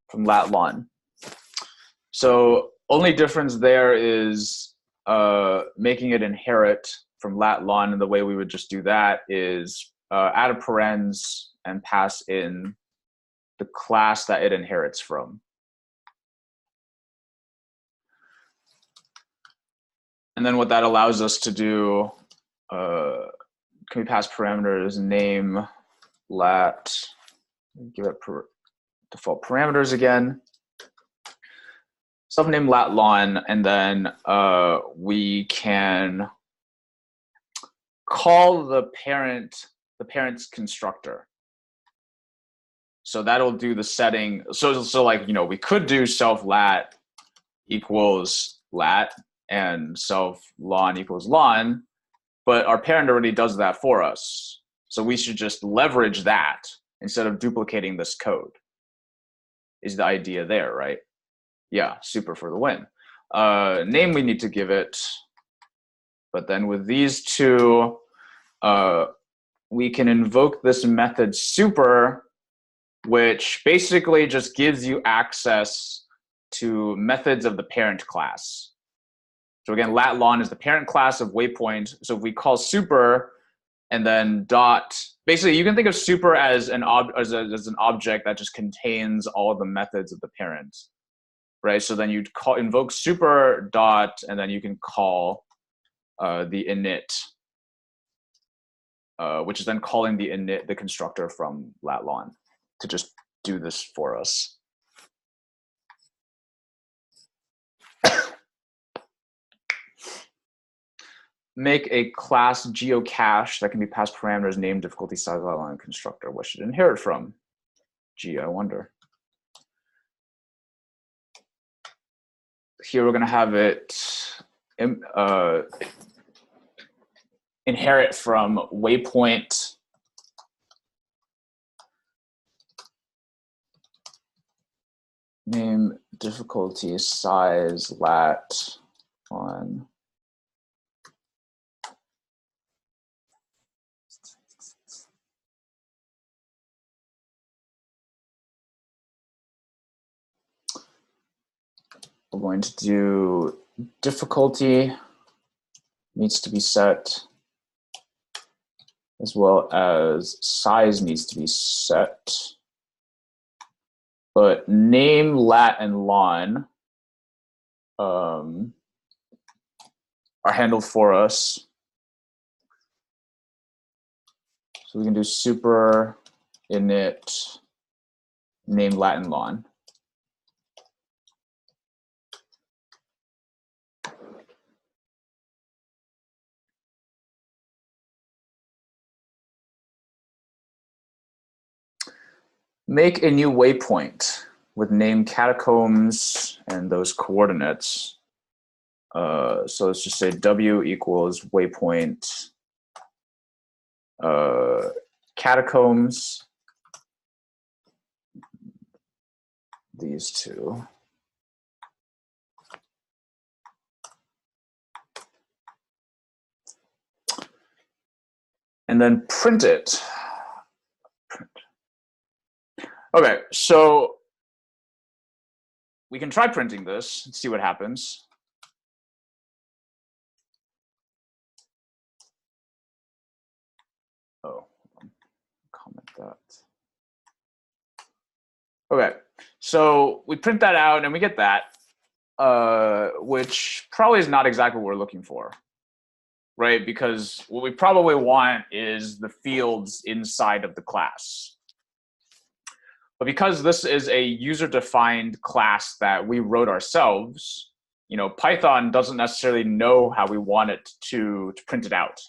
from lat lon. So only difference there is making it inherit from lat lon, and the way we would just do that is add a parens and pass in the class that it inherits from. And then what that allows us to do, can we pass parameters name lat, give it default parameters again, stuff named lat lon, and then we can call the parent's constructor. So that'll do the setting. So like, you know, we could do self lat equals lat and self lon equals lon, but our parent already does that for us. So we should just leverage that instead of duplicating this code, is the idea there, right? Yeah, super for the win. Name we need to give it, but then with these two, we can invoke this method super, which basically just gives you access to methods of the parent class. So again, lat lon is the parent class of waypoint. So if we call super and then dot, basically you can think of super as an object that just contains all the methods of the parent, right? So then you'd invoke super dot, and then you can call the init, which is then calling the constructor from lat lon to just do this for us. Make a class geocache that can be passed parameters, name, difficulty, size, lat lon, constructor. What should it inherit from? Gee, I wonder. Here we're going to have it inherit from waypoint name, difficulty, size, lat lon. We're going to do difficulty needs to be set, as well as size needs to be set. But name, lat, and lon are handled for us. So we can do super init name, lat, and lon. Make a new waypoint with name catacombs and those coordinates. So let's just say W equals waypoint catacombs. These two. And then print it. Okay, so we can try printing this and see what happens. Oh, comment that. Okay, so we print that out and we get that, which probably is not exactly what we're looking for, right? Because what we probably want is the fields inside of the class. But because this is a user-defined class that we wrote ourselves, you know, Python doesn't necessarily know how we want it to print it out.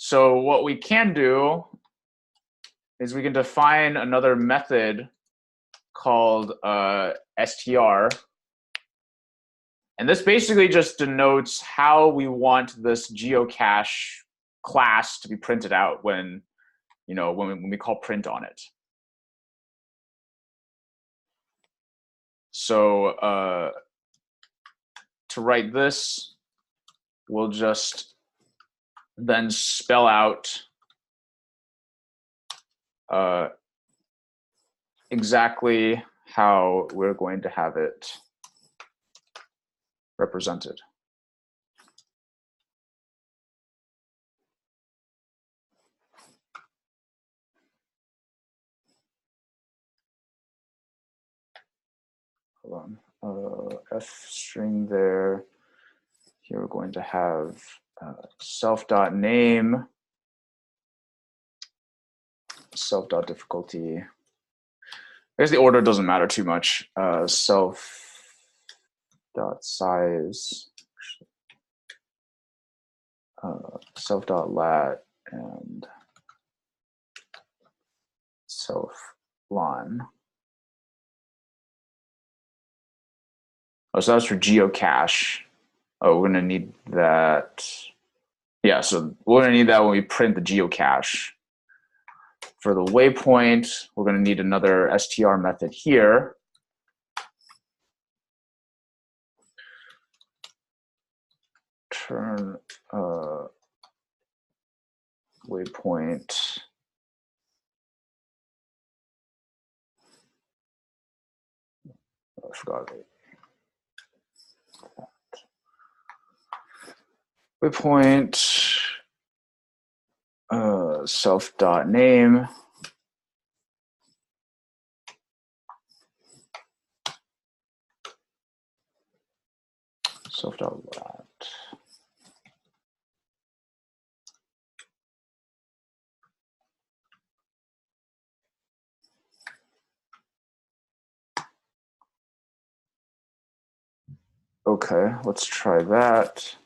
So what we can do is we can define another method called str. And this basically just denotes how we want this geocache class to be printed out when, when we call print on it. So to write this, we'll just then spell out exactly how we're going to have it represented. Hold on, f string there. Here we're going to have self.name, self.difficulty. I guess the order doesn't matter too much. Self.size, self.lat, and self.lon. Oh, so that's for geocache. Oh, we're gonna need that. Yeah, so we're gonna need that when we print the geocache. For the waypoint, we're gonna need another str method here. Turn waypoint. Oh, I forgot it. Waypoint self.name. Self.lat. Okay, let's try that.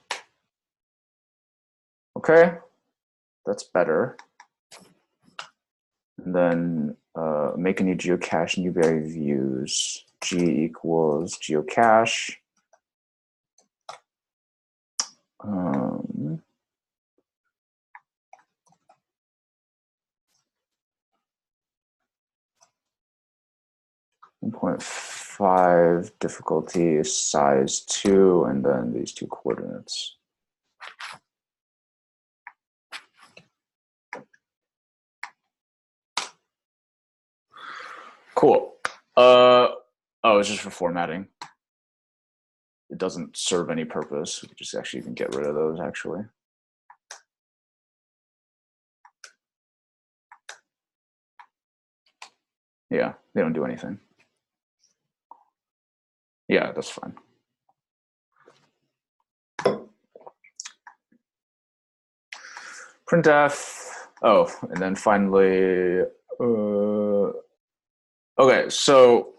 Okay, that's better. And then make a new geocache, Newberry views, g equals geocache. 1.5 difficulty, size 2, and then these two coordinates. Cool. Oh, it's just for formatting. It doesn't serve any purpose. We could just actually even get rid of those, actually. Yeah, they don't do anything. Yeah, that's fine. Printf. Oh, and then finally, okay, so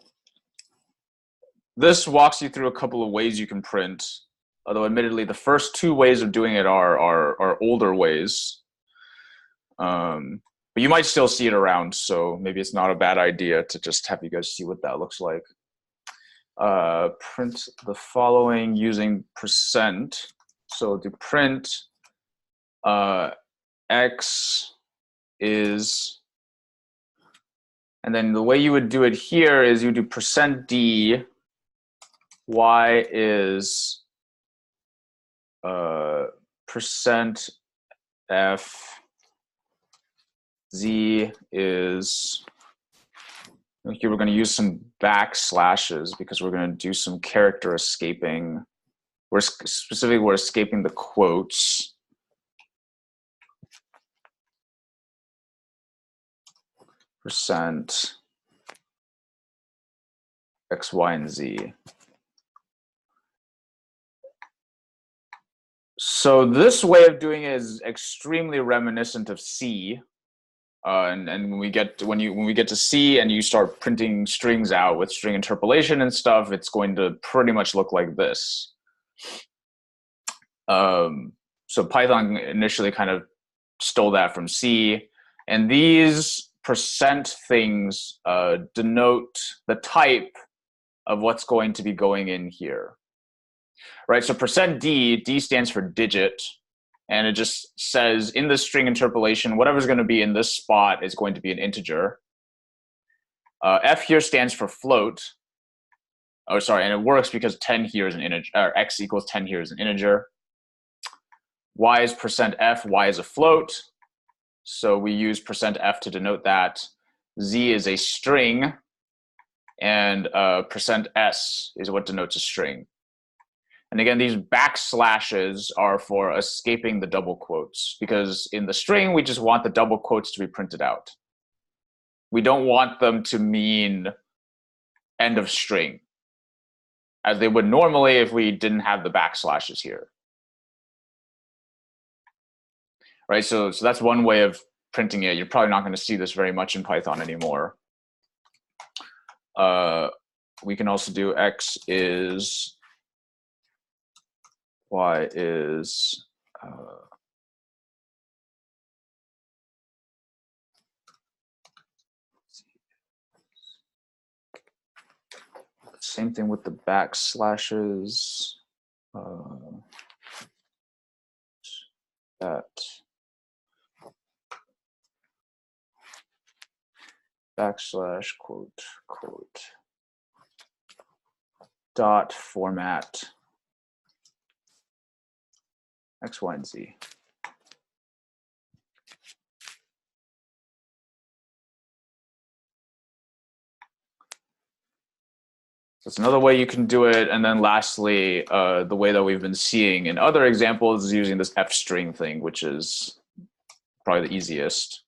this walks you through a couple of ways you can print. Although admittedly, the first two ways of doing it are older ways. But you might still see it around, so maybe it's not a bad idea to just have you guys see what that looks like. Print the following using %. So to print x is, and then the way you would do it here is you do %d, y is %f, z is, here we're going to use some backslashes because we're going to do some character escaping. We're escaping the quotes. % x, y, and z. So this way of doing it is extremely reminiscent of C. And when we get to C and you start printing strings out with string interpolation and stuff, it's going to pretty much look like this. So Python initially kind of stole that from C. And these percent things denote the type of what's going to be going in here, right? So percent D stands for digit, and it just says in the string interpolation, whatever's going to be in this spot is going to be an integer. F here stands for float. Oh, sorry, and it works because 10 here is an integer, or x equals 10 here is an integer. Y is percent F, Y is a float. So we use percent F to denote that. Z is a string, and percent S is what denotes a string. And again, these backslashes are for escaping the double quotes, because in the string, we just want the double quotes to be printed out. We don't want them to mean end of string, as they would normally if we didn't have the backslashes here. Right, so that's one way of printing it. You're probably not going to see this very much in Python anymore. We can also do x is, y is, same thing with the backslashes. That backslash quote dot format X, Y, and Z. So it's another way you can do it. And then lastly, the way that we've been seeing in other examples is using this F string thing, which is probably the easiest.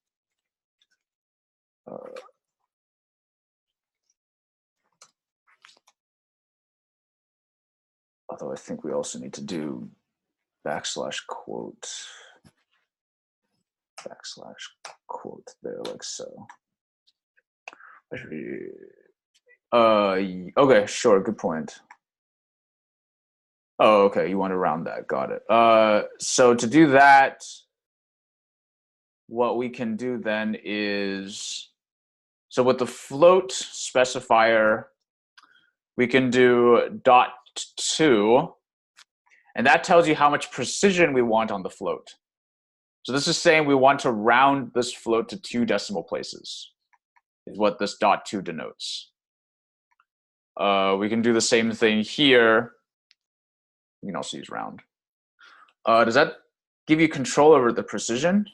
Although I think we also need to do backslash quote there, like so. Okay, sure, good point. Oh, okay, you want to round that, got it. So to do that, what we can do then is, so with the float specifier, we can do .2, and that tells you how much precision we want on the float. So this is saying we want to round this float to 2 decimal places, is what this .2 denotes. We can do the same thing here. You can also use round. Does that give you control over the precision?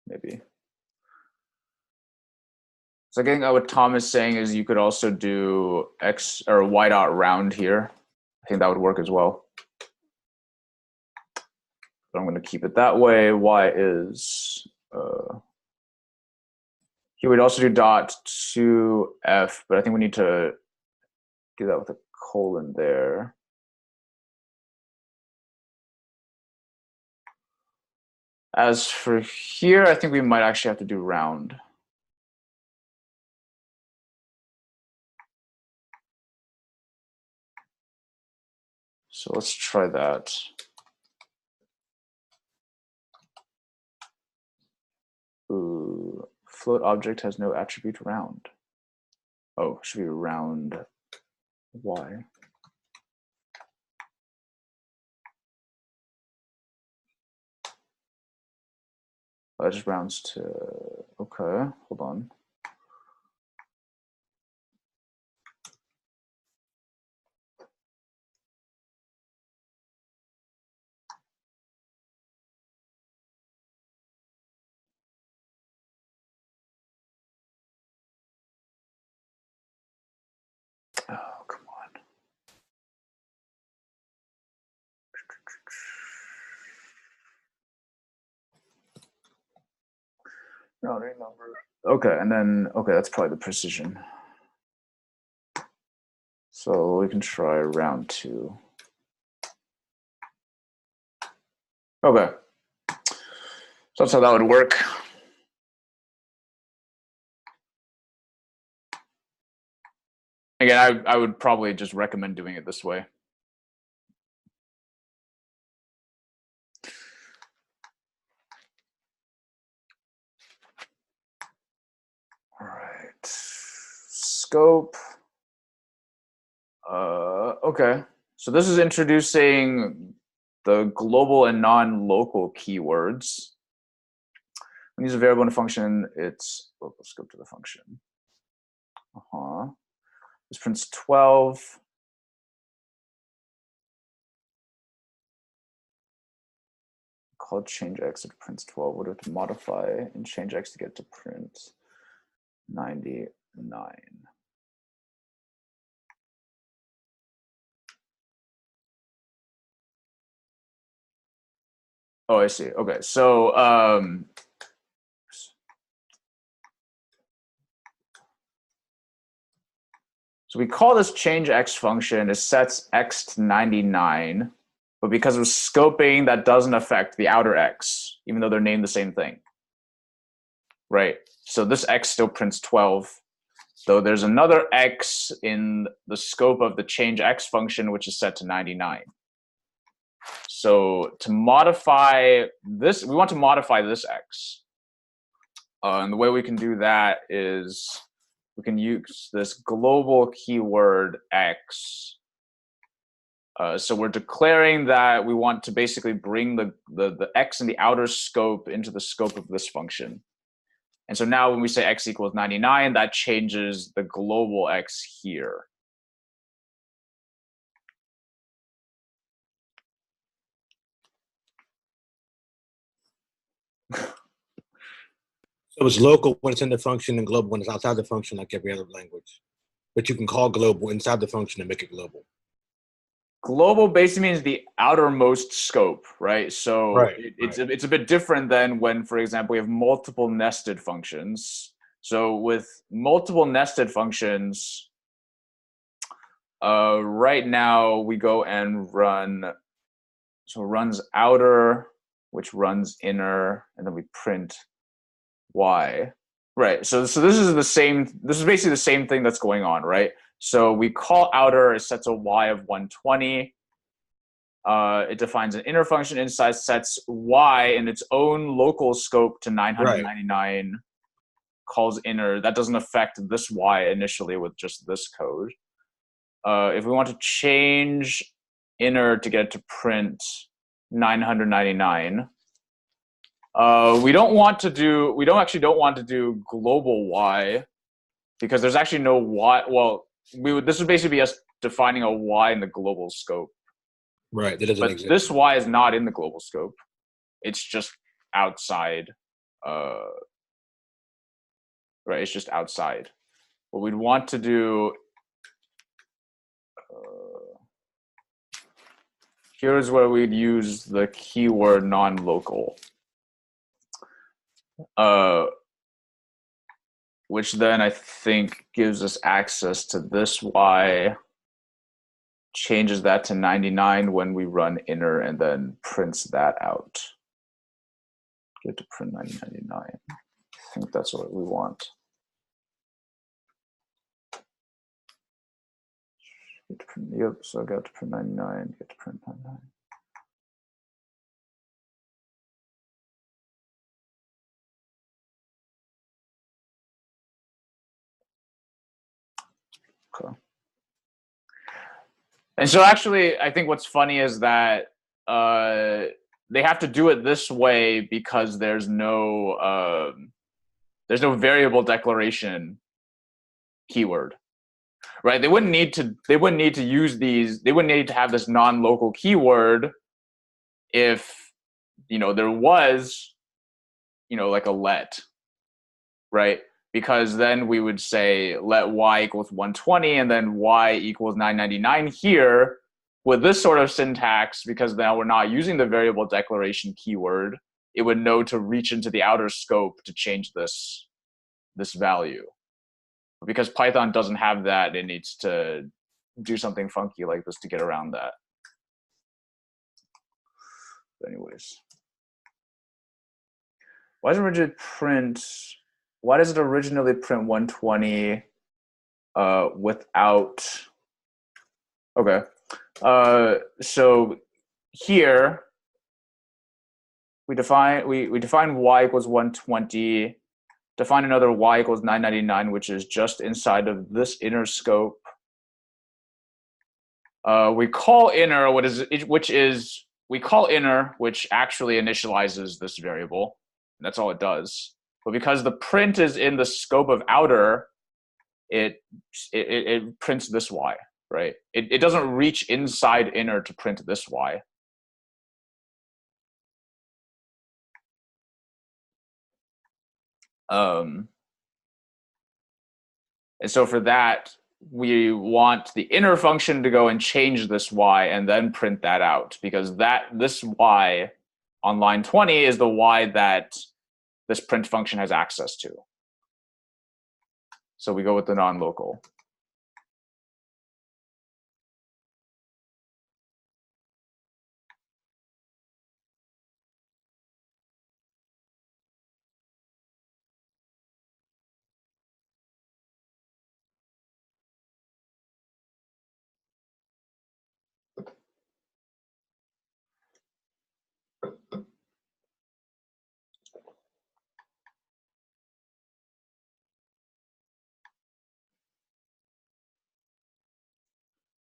Maybe. So again, what Tom is saying is you could also do x or y dot round here. I think that would work as well. But I'm going to keep it that way. Y is here. We'd also do .2f, but I think we need to do that with a colon there. As for here, I think we might actually have to do round. So let's try that. Ooh, float object has no attribute round. Oh, should be round y. That just rounds to, okay, hold on. Oh, come on. Rounding number. Okay, and then, okay, that's probably the precision. So we can try round 2. Okay. So that's how that would work. Again, I would probably just recommend doing it this way. scope. Okay, so this is introducing the global and non-local keywords. When you use a variable in a function, it's local scope to the function. This prints 12. Called change x, it prints 12. What do we have to modify in change x to get to print 99? Oh, I see. Okay, so we call this change x function. It sets x to 99, but because of scoping, that doesn't affect the outer x, even though they're named the same thing. Right. So this x still prints 12, though there's another x in the scope of the change x function, which is set to 99. So to modify this, we want to modify this x. And the way we can do that is we can use this global keyword x. So we're declaring that we want to basically bring the x in the outer scope into the scope of this function. And so now when we say x equals 99, that changes the global x here. So it's local when it's in the function and global when it's outside the function, like every other language. But you can call global inside the function and make it global. Global basically means the outermost scope, right? So right, it's a bit different than when, for example, we have multiple nested functions. So with multiple nested functions, right now we go and run, so runs outer, which runs inner, and then we print y. Right. So this is the same. This is basically the same thing that's going on, right? So we call outer, it sets a y of 120. It defines an inner function inside, sets y in its own local scope to 999. Right. Calls inner. That doesn't affect this y initially with just this code. If we want to change inner to get it to print 999. We don't want to do global y because there's actually no y. Well, this would basically be us defining a y in the global scope. Right. That doesn't exist. This y is not in the global scope. It's just outside. Right. It's just outside. What we'd want to do. Here's where we'd use the keyword non-local. Which then I think gives us access to this y, changes that to 99 when we run inner, and then prints that out. Get to print 999. I think that's what we want. Get to print, yep, so I got to print 99, get to print 99. Okay. And so actually, I think what's funny is that they have to do it this way because there's no variable declaration keyword, right? They wouldn't need to use these. They wouldn't need to have this non-local keyword if there was like a let, right? Because then we would say let y equals 120 and then y equals 999 here with this sort of syntax, because now we're not using the variable declaration keyword, it would know to reach into the outer scope to change this value. But because Python doesn't have that, it needs to do something funky like this to get around that. But anyways, why does it originally print 120 without? Okay, so here we define y equals 120. define another y equals 999, which is just inside of this inner scope. We call inner which actually initializes this variable. And that's all it does. But because the print is in the scope of outer, it prints this y, right? It doesn't reach inside inner to print this y. And so for that, we want the inner function to go and change this y and then print that out, because this y on line 20 is the y that this print function has access to. So we go with the non-local.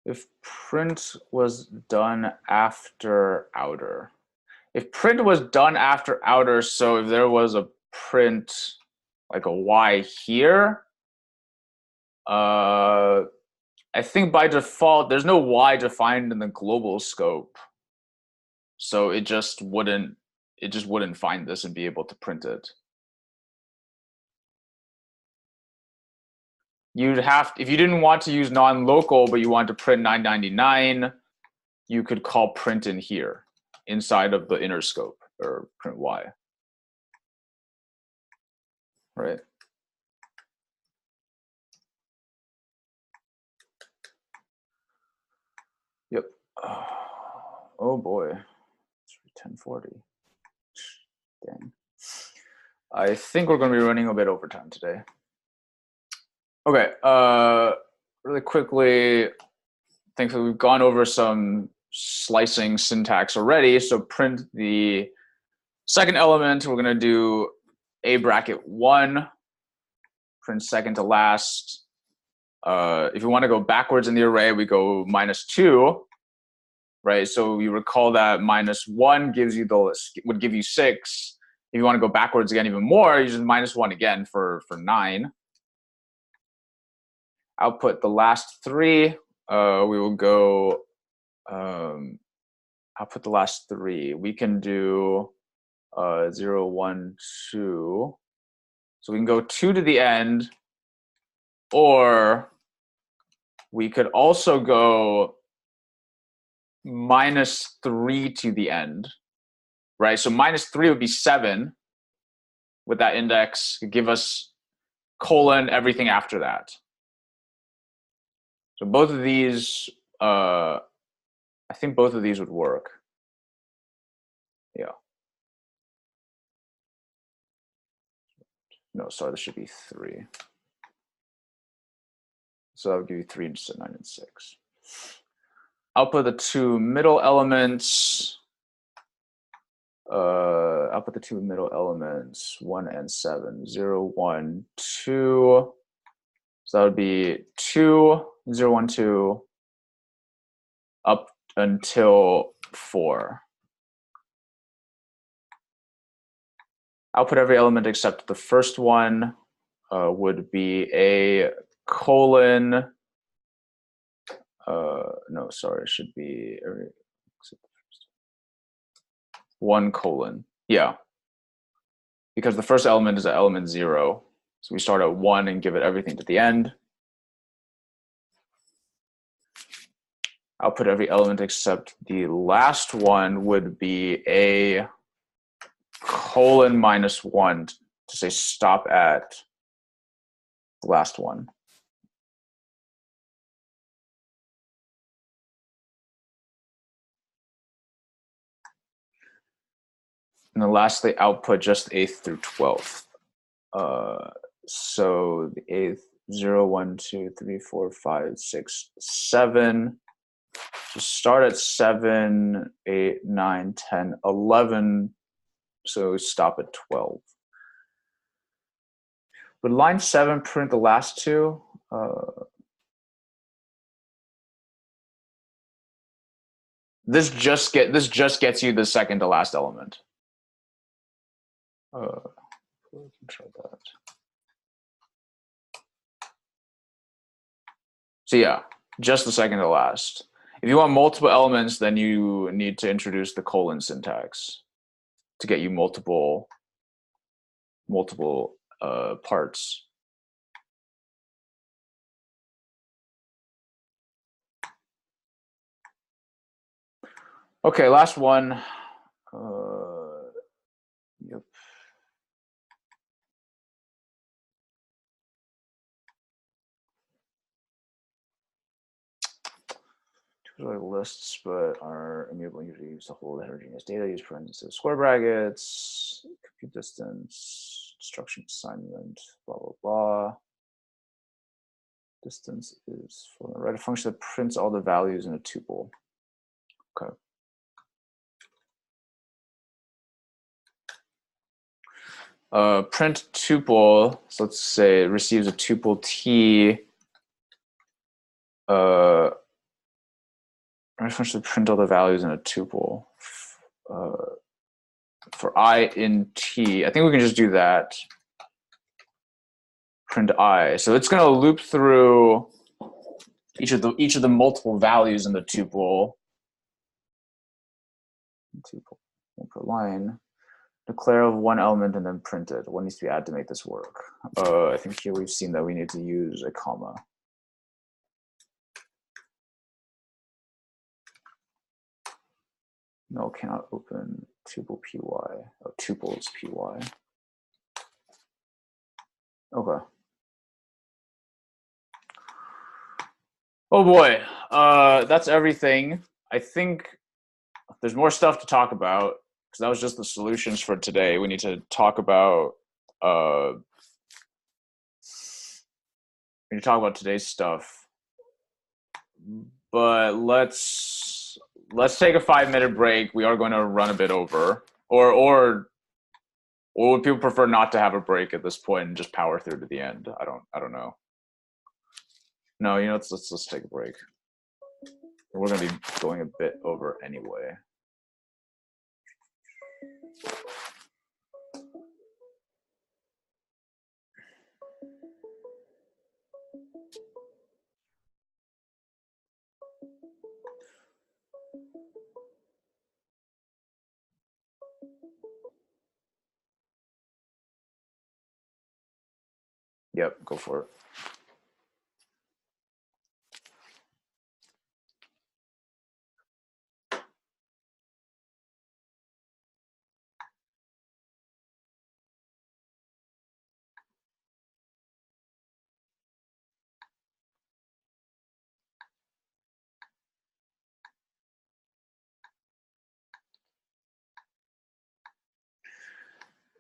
If print was done after outer. If print was done after outer, so if there was a print like a y here, I think by default there's no y defined in the global scope, so it just wouldn't find this and be able to print it. You'd have, if you didn't want to use non-local but you want to print 999, you could call print in here inside of the inner scope, or print y, right? Yep. Oh boy, it's 10:40. Dang. I think we're going to be running a bit over time today. Okay, really quickly, thankfully we've gone over some slicing syntax already. So print the second element. We're going to do a bracket 1, print second to last. If you want to go backwards in the array, we go -2, right? So you recall that -1 would give you 6. If you want to go backwards again even more, you just -1 again for 9. Output the last 3. We will go output the last 3. We can do 0, 1, 2. So we can go 2 to the end, or we could also go -3 to the end, right? So -3 would be 7 with that index, give us colon everything after that. So both of these, I think both of these would work. Yeah. No, sorry, this should be 3. So that would give you 3 instead of 9 and 6. Output the 2 middle elements. Output the 2 middle elements, 1 and 7. 0, 1, 2. So that would be 2, 0, 1, 2, up until 4. Output every element except the first one would be a colon. No, sorry, it should be 1 colon. Yeah, because the first element is an element 0. So we start at 1 and give it everything to the end. Output every element except the last one would be a colon -1 to say stop at the last one. And then lastly, output just 8th through 12th. So the 8th, 0, 1, 2, 3, 4, 5, 6, 7. So start at 7, 8, 9, 10, 11. So stop at 12. Would line 7 print the last two? This just gets you the second to last element. We can try that. So yeah, just the second to last. If you want multiple elements, then you need to introduce the colon syntax to get you multiple parts. Okay, last one. Yep. Like lists, but are immutable. Usually use to hold heterogeneous data. Use parentheses, square brackets, compute distance, instruction assignment, blah blah blah. Distance is for the write a function that prints all the values in a tuple. Okay. Print tuple. So let's say it receives a tuple t. I function to print all the values in a tuple. For I in t, I think we can just do that. Print I. So it's going to loop through each of the multiple values in the tuple. Tuple per line. Declare of one element and then print it. What needs to be added to make this work? I think here we've seen that we need to use a comma. No, cannot open tuple py. Oh, tuples py. Okay. Oh boy, that's everything. I think there's more stuff to talk about because that was just the solutions for today. We need to talk about today's stuff. But let's take a 5-minute break. We are going to run a bit over, or would people prefer not to have a break at this point and just power through to the end? I don't know. No, you know, let's take a break. We're going to be going a bit over anyway. Yep, go for it.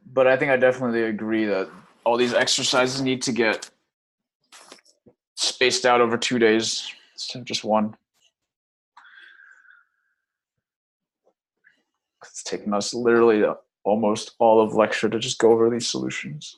But I think I definitely agree that all these exercises need to get spaced out over 2 days instead of just one. It's taken us literally almost all of lecture to just go over these solutions.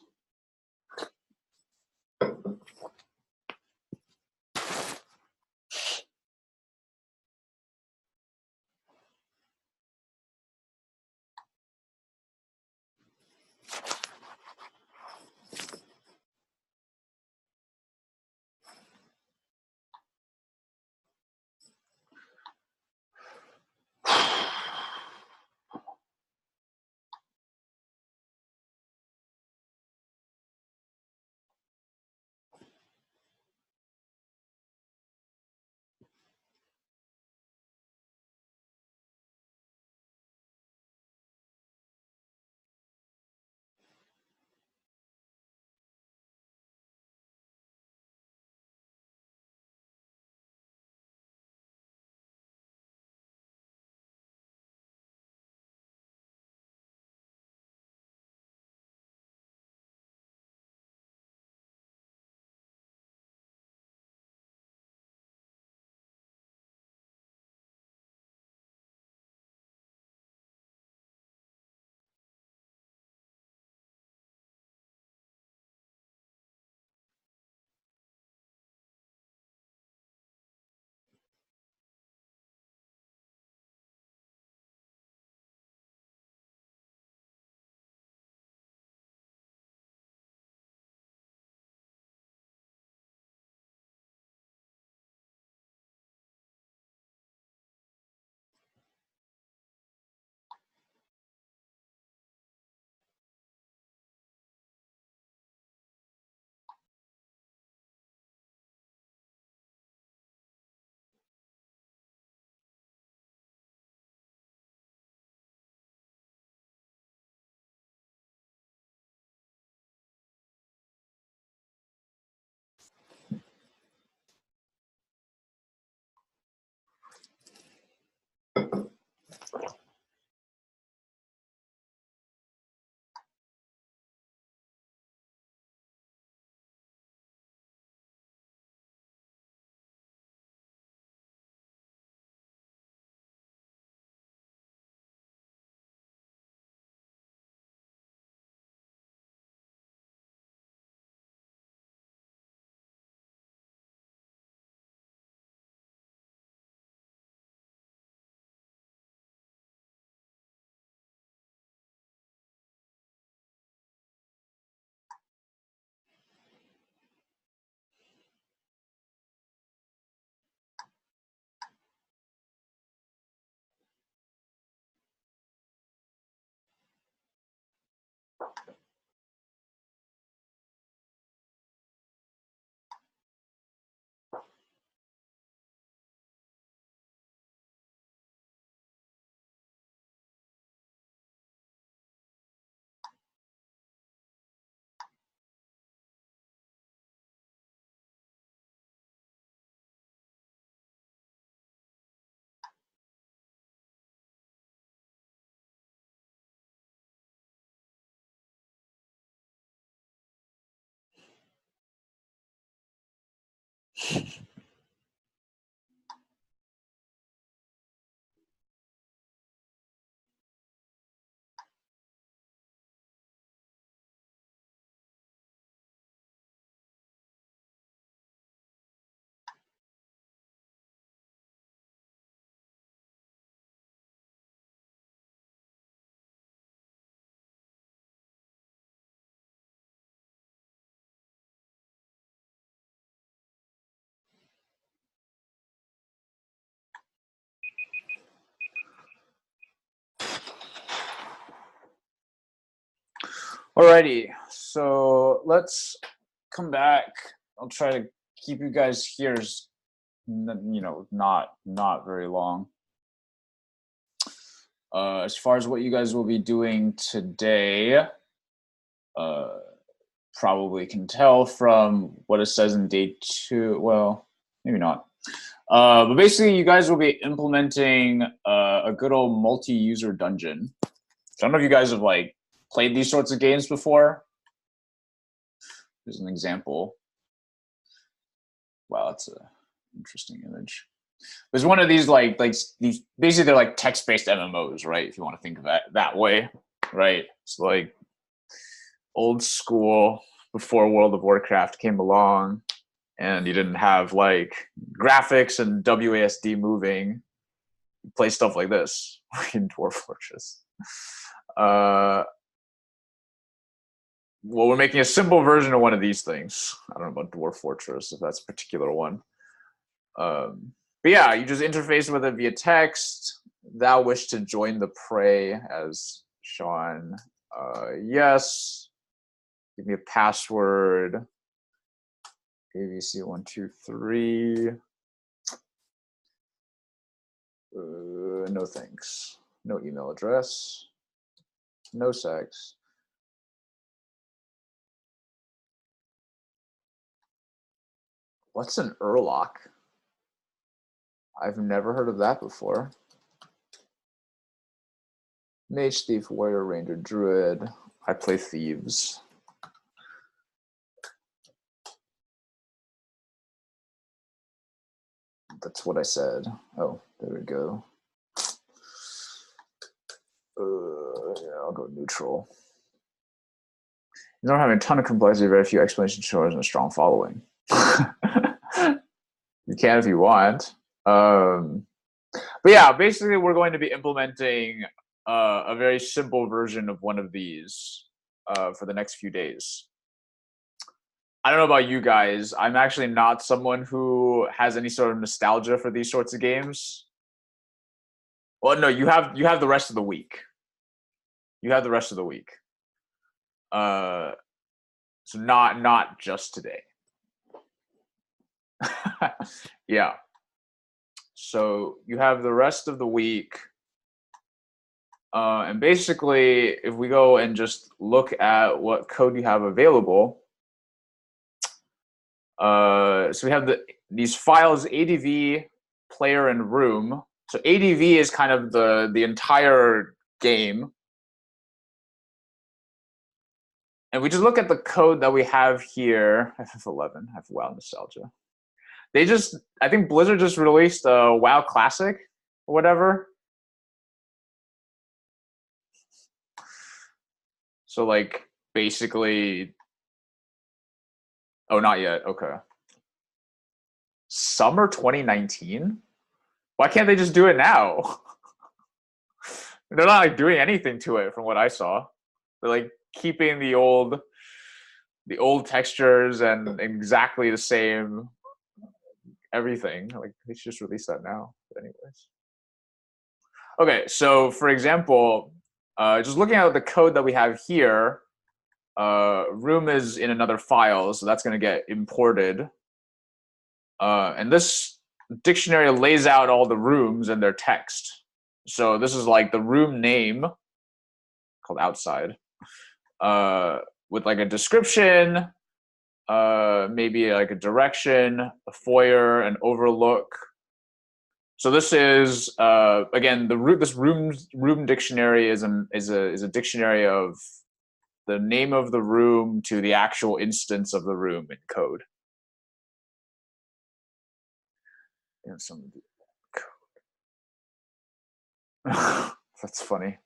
Alrighty, so let's come back. I'll try to keep you guys here, not very long. As far as what you guys will be doing today, probably can tell from what it says in day 2. Well, maybe not. But basically, you guys will be implementing a good old multi-user dungeon. I don't know if you guys have like played these sorts of games before. Here's an example. Wow, that's an interesting image. There's one of these like these basically they're like text-based MMOs, right? If you want to think of it that way, right? It's like old school before World of Warcraft came along, and you didn't have like graphics and WASD moving. You play stuff like this in Dwarf Fortress. Well, we're making a simple version of one of these things. I don't know about Dwarf Fortress, if that's a particular one. But yeah, you just interface with it via text. Thou wish to join the prey as Sean. Yes. Give me a password. ABC123. No thanks. No email address. No sex. What's an Urlock? I've never heard of that before. Mage, Thief, Warrior, Ranger, Druid. I play Thieves. That's what I said. Oh, there we go. Yeah, I'll go neutral. You don't have a ton of complexity, very few explanation shores, and a strong following. You can if you want. But yeah, basically we're going to be implementing a very simple version of one of these for the next few days. I don't know about you guys. I'm actually not someone who has any sort of nostalgia for these sorts of games. Well, no, you have the rest of the week. You have the rest of the week. So not just today. Yeah. So you have the rest of the week. And basically, if we go and just look at what code you have available, so we have these files, ADV, player, and room. So ADV is kind of the entire game. And we just look at the code that we have here. FF11, I have WoW nostalgia. I think Blizzard just released a WoW Classic or whatever. So like basically, oh, not yet. Okay. Summer 2019? Why can't they just do it now? They're not like doing anything to it from what I saw. They're like keeping the old textures and exactly the same everything. Like they should just release that now. But anyways. Okay, so for example, just looking at the code that we have here, room is in another file, so that's going to get imported. And this dictionary lays out all the rooms and their text. So this is like the room name, called outside, with like a description, maybe like a direction, a foyer, an overlook. So this is again this room dictionary is a dictionary of the name of the room to the actual instance of the room in code. in some of the that's funny.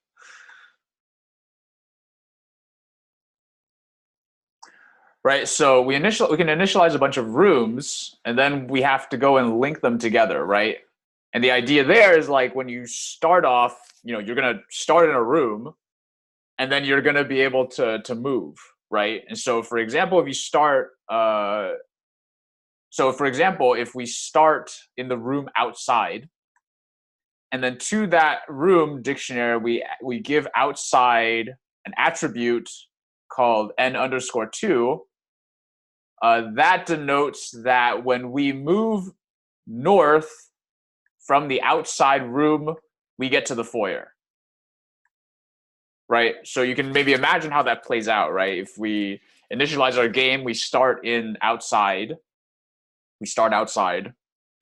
Right, so we can initialize a bunch of rooms, and then we have to go and link them together, right? And the idea there is like when you start off, you're gonna start in a room, and then you're gonna be able to move, right? And so, for example, if you start, if we start in the room outside, and then to that room dictionary, we give outside an attribute called n_2. That denotes that when we move north from the outside room, we get to the foyer. Right? So you can maybe imagine how that plays out, right? If we initialize our game, we start outside,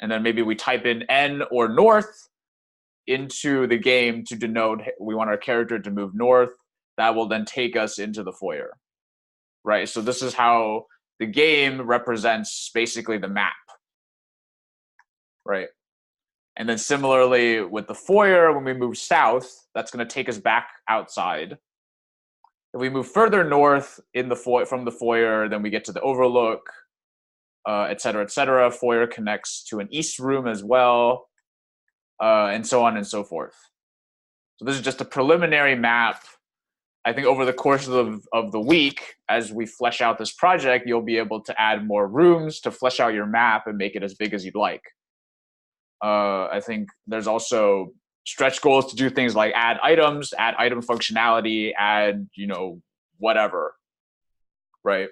and then maybe we type in N or north into the game to denote we want our character to move north. That will then take us into the foyer. Right? So this is how the game represents basically the map, right? And then similarly with the foyer, when we move south, that's going to take us back outside. If we move further north from the foyer, then we get to the overlook, et cetera, et cetera. Foyer connects to an east room as well, and so on and so forth. So this is just a preliminary map. I think over the course of the week, as we flesh out this project, you'll be able to add more rooms to flesh out your map and make it as big as you'd like. I think there's also stretch goals to do things like add items, add item functionality, add, whatever, right?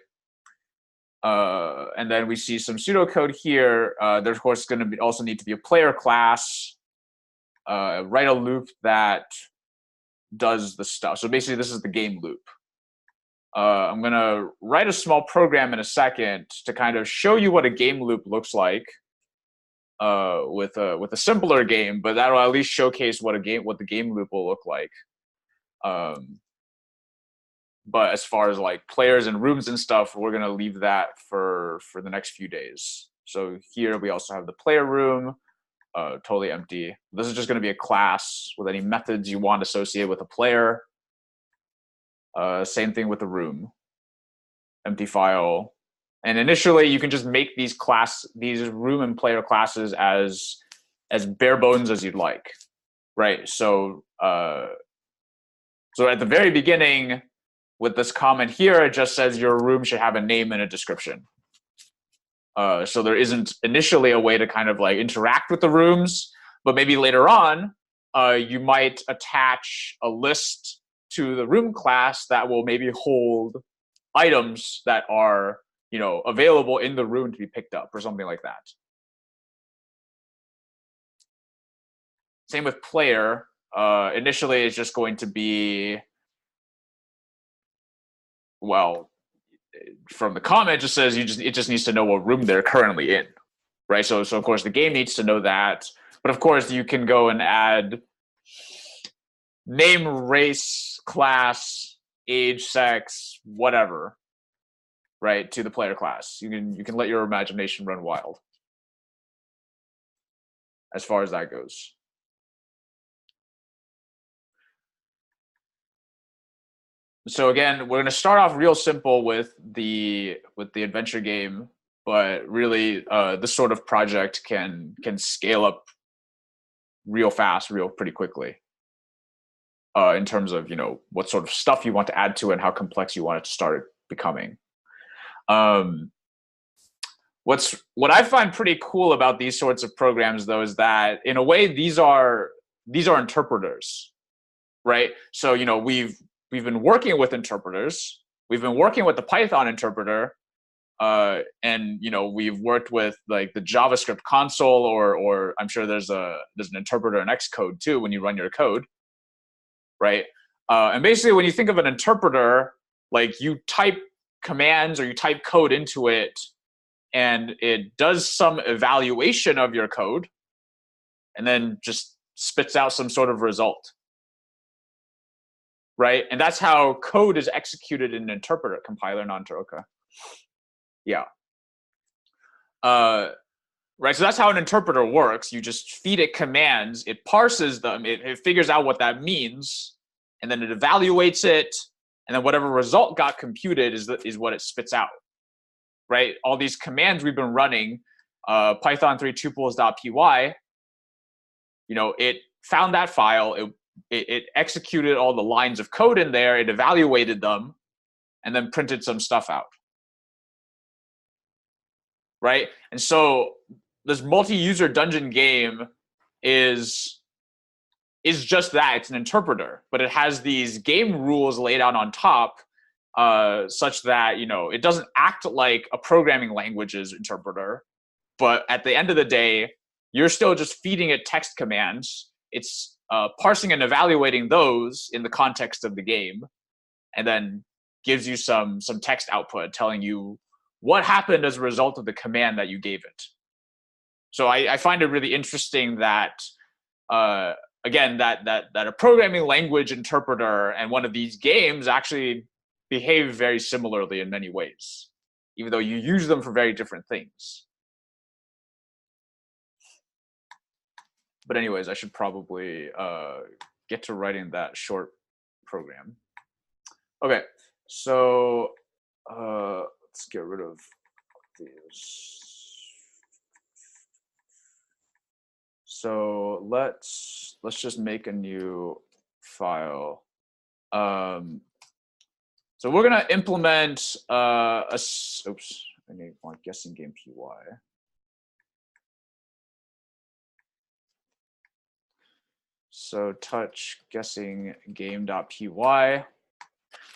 And then we see some pseudocode here. There's, of course, going to also need to be a player class, write a loop that does the stuff. So basically, this is the game loop. I'm going to write a small program in a second to kind of show you what a game loop looks like with a simpler game, but that'll at least showcase what the game loop will look like. But as far as like players and rooms and stuff, we're going to leave that for the next few days. So here we also have the player room. Totally empty. This is just going to be a class with any methods you want associated with a player. Same thing with the room. Empty file. And initially, you can just make these room and player classes as bare bones as you'd like, right? So at the very beginning, with this comment here, it just says your room should have a name and a description. So there isn't initially a way to kind of like interact with the rooms, but maybe later on, you might attach a list to the room class that will maybe hold items that are, available in the room to be picked up or something like that. Same with player. Initially, it's just going to be, well, from the comment, it just says it just needs to know what room they're currently in, right? So of course the game needs to know that, but of course you can go and add name, race, class, age, sex, whatever, right, to the player class. You can let your imagination run wild as far as that goes. So again, we're going to start off real simple with the adventure game, but really this sort of project can scale up real fast, pretty quickly, in terms of what sort of stuff you want to add to it and how complex you want it to start becoming. What I find pretty cool about these sorts of programs, though, is that in a way these are interpreters, right? So we've been working with interpreters. We've been working with the Python interpreter, and we've worked with like the JavaScript console, or I'm sure there's an interpreter in Xcode too when you run your code, right? And basically, when you think of an interpreter, like you type commands or you type code into it, and it does some evaluation of your code, and then just spits out some sort of result. Right? And that's how code is executed in an interpreter, compiler, non-interpreter. Yeah. right? So that's how an interpreter works. You just feed it commands, it parses them, it figures out what that means, and then it evaluates it, and then whatever result got computed is what it spits out, right? All these commands we've been running, Python3 tuples.py, it found that file, it executed all the lines of code in there, it evaluated them, and then printed some stuff out, right? And so this multi-user dungeon game is just that. It's an interpreter, but it has these game rules laid out on top, such that it doesn't act like a programming language's interpreter, but at the end of the day, you're still just feeding it text commands. It's parsing and evaluating those in the context of the game, and then gives you some text output telling you what happened as a result of the command that you gave it. So I find it really interesting that, again, that a programming language interpreter and one of these games actually behave very similarly in many ways, even though you use them for very different things. But anyways, I should probably get to writing that short program. Okay, so let's get rid of these. So let's just make a new file. So we're gonna implement I want guessing game py. So touch guessing game.py.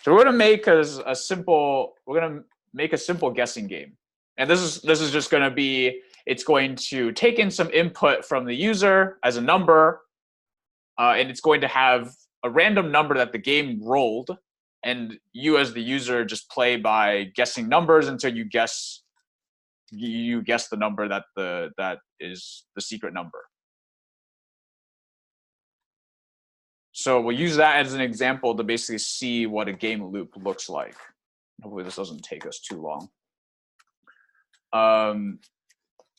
So we're gonna make a simple guessing game, and this is just gonna be, it's going to take in some input from the user as a number, and it's going to have a random number that the game rolled, and you as the user just play by guessing numbers until you guess the number that is the secret number. So we'll use that as an example to basically see what a game loop looks like. Hopefully this doesn't take us too long.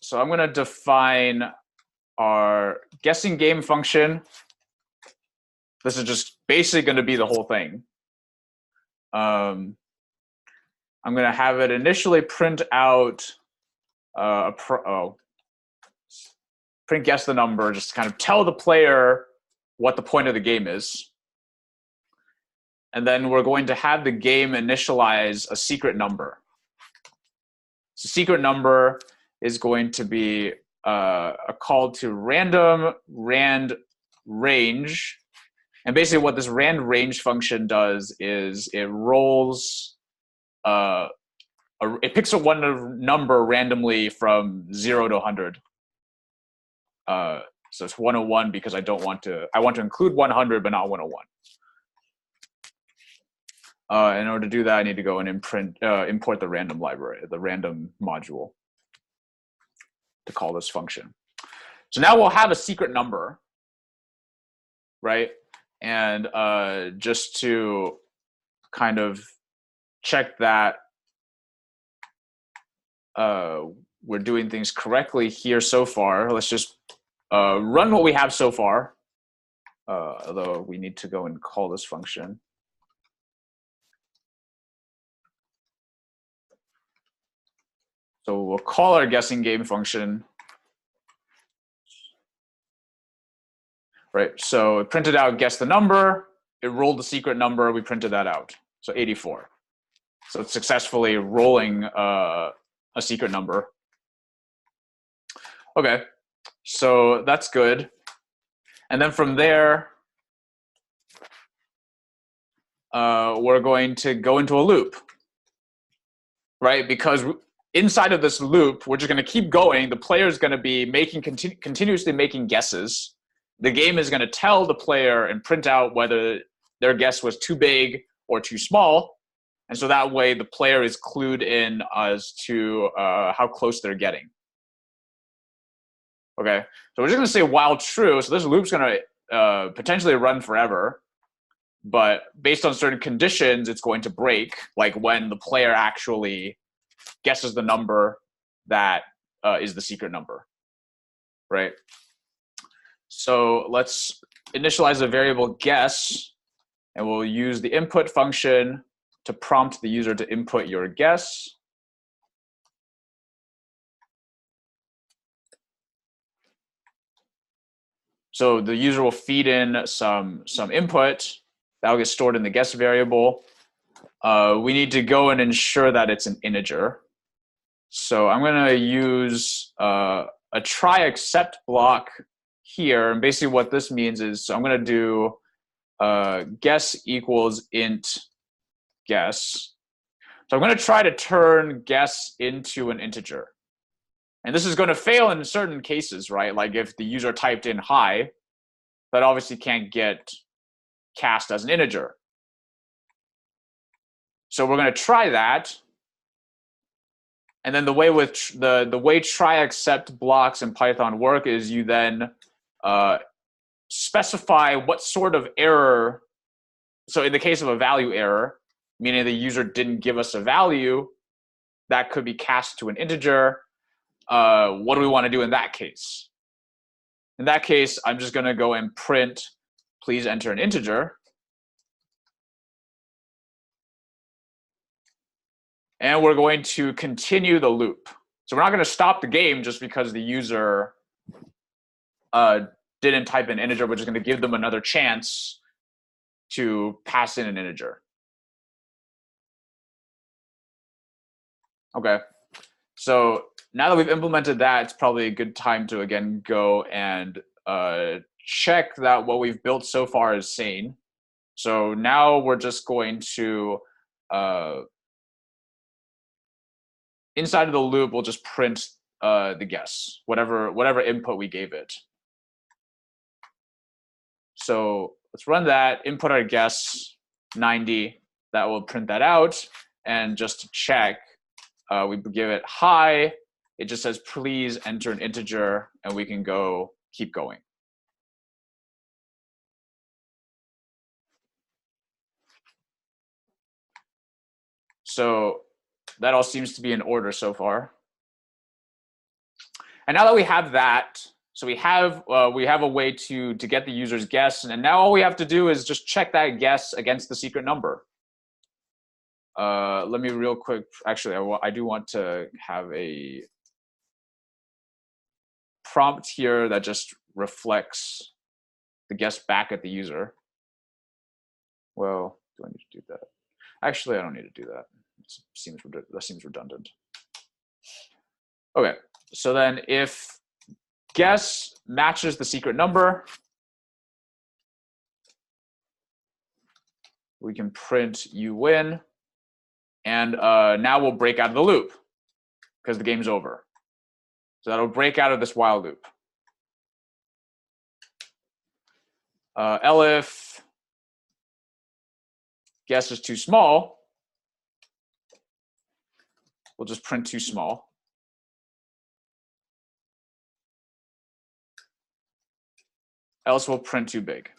So I'm going to define our guessing game function. This is just basically going to be the whole thing. I'm going to have it initially print out print guess the number, just to kind of tell the player what the point of the game is. And then we're going to have the game initialize a secret number. So secret number is going to be a call to rand range. And basically what this rand range function does is it rolls, it picks a one number randomly from 0 to 100. So it's 101 because I want to include 100 but not 101. In order to do that, I need to go and import the random library, the random module, to call this function. So now we'll have a secret number, right? And just to kind of check that we're doing things correctly here so far, let's just run what we have so far, although we need to go and call this function. So we'll call our guessing game function. Right, so it printed out guess the number, it rolled the secret number, we printed that out. So 84. So it's successfully rolling a secret number. Okay, so that's good. And then from there, we're going to go into a loop, right? Because inside of this loop, we're just going to keep going. The player is going to be continuously making guesses. The game is going to tell the player and print out whether their guess was too big or too small. And so that way the player is clued in as to how close they're getting. Okay, so we're just going to say while true. So this loop's going to potentially run forever. But based on certain conditions, it's going to break, like when the player actually guesses the number that is the secret number. right? So let's initialize a variable guess, and we'll use the input function to prompt the user to input your guess. So the user will feed in some input that will get stored in the guess variable. We need to go and ensure that it's an integer. So I'm going to use a try except block here. And basically what this means is, so I'm going to do guess equals int guess. So I'm going to try to turn guess into an integer. And this is going to fail in certain cases, right? Like if the user typed in hi, that obviously can't get cast as an integer. So we're going to try that. And then the way with the way try except blocks in Python work is you then specify what sort of error. So in the case of a value error, meaning the user didn't give us a value that could be cast to an integer, what do we want to do in that case? In that case, I'm just going to go and print, please enter an integer. And we're going to continue the loop. So we're not going to stop the game just because the user didn't type an integer. We're just going to give them another chance to pass in an integer. Okay. So now that we've implemented that, it's probably a good time to, again, go and check that what we've built so far is sane. So now we're just going to, inside of the loop, we'll just print the guess, whatever input we gave it. So let's run that, input our guess, 90. That will print that out. And just to check, we give it hi. It just says, please enter an integer, and we can go keep going. So that all seems to be in order so far. And now that we have that, so we have a way to get the user's guess, and now all we have to do is just check that guess against the secret number. Let me real quick. Actually, I do want to have a prompt here that just reflects the guess back at the user. Well, do I need to do that? Actually, I don't need to do that. That seems redundant. Okay, so then if guess matches the secret number, we can print you win, and now we'll break out of the loop because the game's over. So that'll break out of this while loop. Elif guess is too small, we'll just print too small. Else we'll print too big.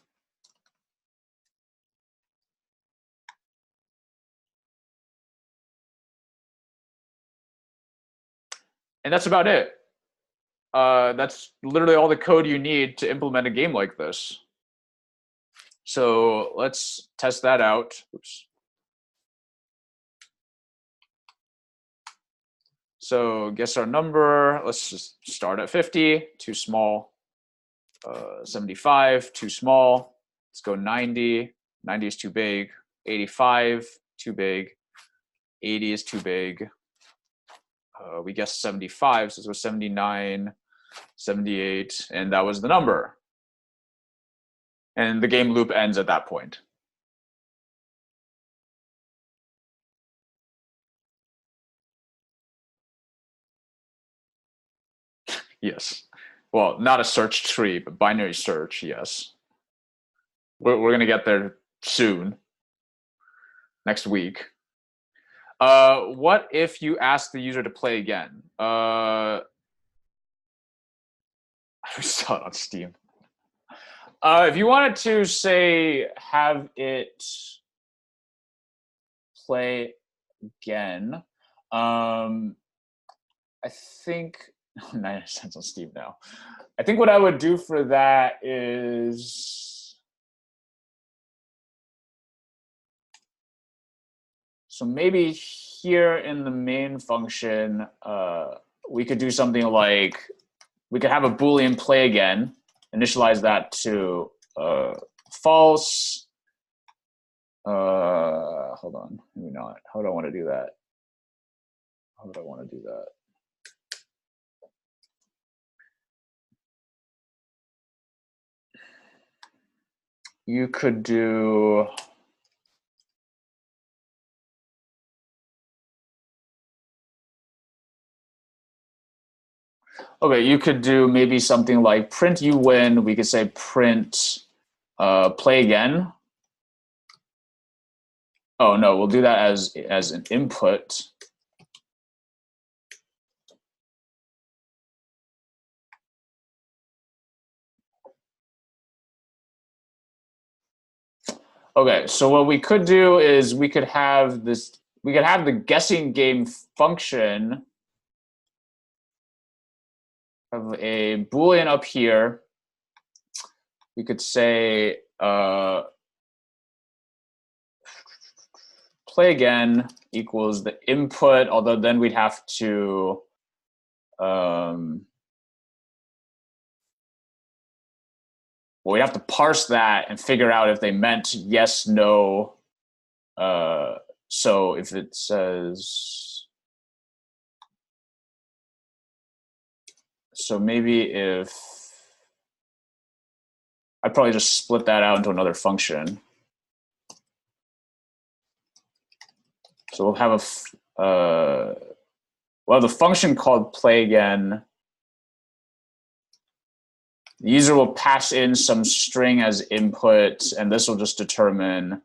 And that's about it. That's literally all the code you need to implement a game like this. So let's test that out. Oops. So guess our number. Let's just start at 50, too small. 75, too small. Let's go 90. 90 is too big. 85, too big. 80 is too big. We guessed 75, so it was 79, 78, and that was the number. And the game loop ends at that point. Yes. Well, not a search tree, but binary search, yes. We're going to get there soon, next week. What if you ask the user to play again? I saw it on Steam. If you wanted to, say, have it play again, I think $0.99 on Steam now. I think what I would do for that is, so maybe here in the main function, we could do something like, we could have a Boolean play again, initialize that to false. Hold on, maybe not. How do I want to do that? How would I want to do that? You could do, okay, you could do maybe something like print you win. We could say print play again. Oh no, we'll do that as an input. Okay, so what we could do is we could have this, we could have the guessing game function of a Boolean up here. We could say play again equals the input, although then we'd have to well, we'd have to parse that and figure out if they meant yes, no. So if it says, so maybe if, I'd probably just split that out into another function. So we'll have the function called play again. The user will pass in some string as input, and this will just determine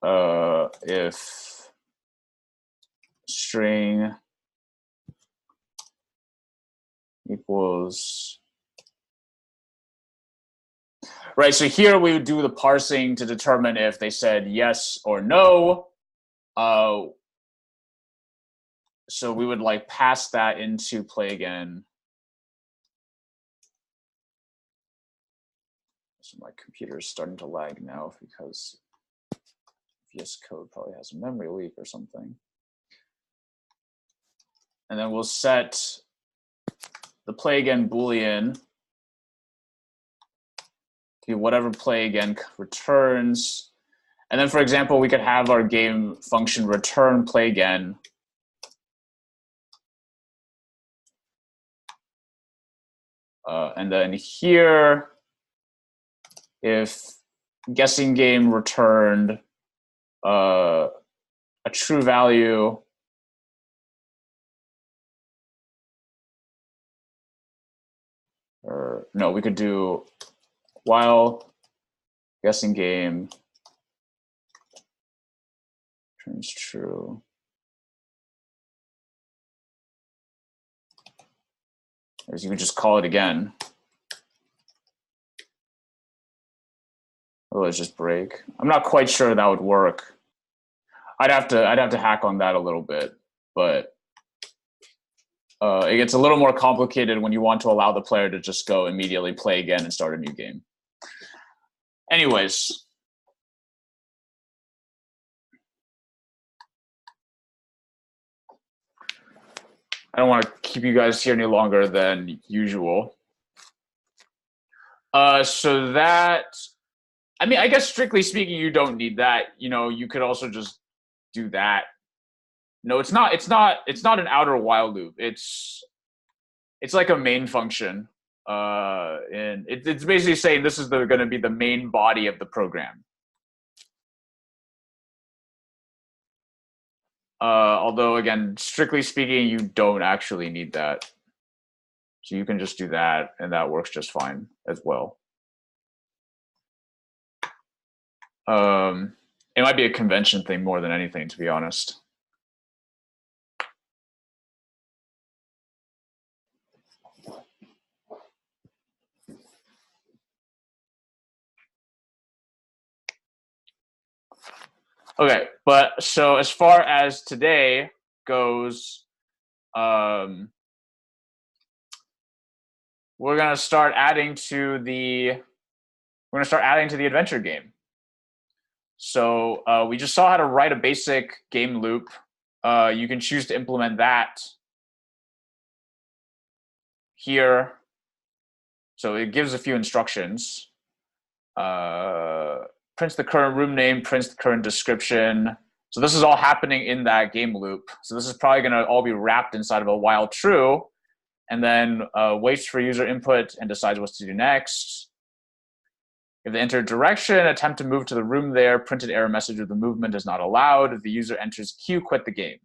if string equals, right, so here we would do the parsing to determine if they said yes or no. So we would like pass that into play again. So my computer is starting to lag now because VS Code probably has a memory leak or something. And then we'll set the play again Boolean to be whatever play again returns. And then, for example, we could have our game function return play again. And then here, if guessing game returned a true value, or no, we could do while guessing game returns true. Or you could just call it again. Otherwise, just break. I'm not quite sure that would work. I'd have to hack on that a little bit, but it gets a little more complicated when you want to allow the player to just go immediately play again and start a new game. Anyways. I don't want to keep you guys here any longer than usual. So that, I mean, I guess strictly speaking, you don't need that. You know, you could also just do that. No, it's not an outer while loop. It's like a main function. And it's basically saying this is going to be the main body of the program. Although, again, strictly speaking, you don't actually need that. So you can just do that, and that works just fine as well. It might be a convention thing more than anything, to be honest. Okay, but so as far as today goes, we're gonna start adding to the adventure game. So we just saw how to write a basic game loop. You can choose to implement that here. So it gives a few instructions. Prints the current room name, prints the current description. So this is all happening in that game loop. So this is probably going to all be wrapped inside of a while true, and then waits for user input and decides what to do next. If they enter direction, attempt to move to the room there, printed error message of the movement is not allowed. If the user enters queue, quit the game.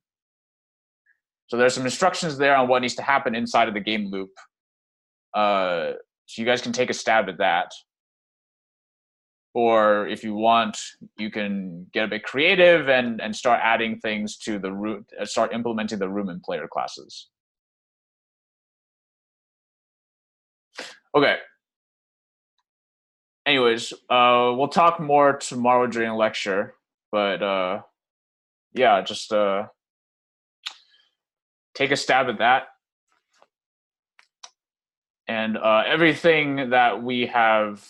So there's some instructions there on what needs to happen inside of the game loop. So you guys can take a stab at that. Or if you want, you can get a bit creative and start adding things to the room, start implementing the room and player classes. Okay. Anyways, we'll talk more tomorrow during lecture, but yeah, just take a stab at that. And everything that we have,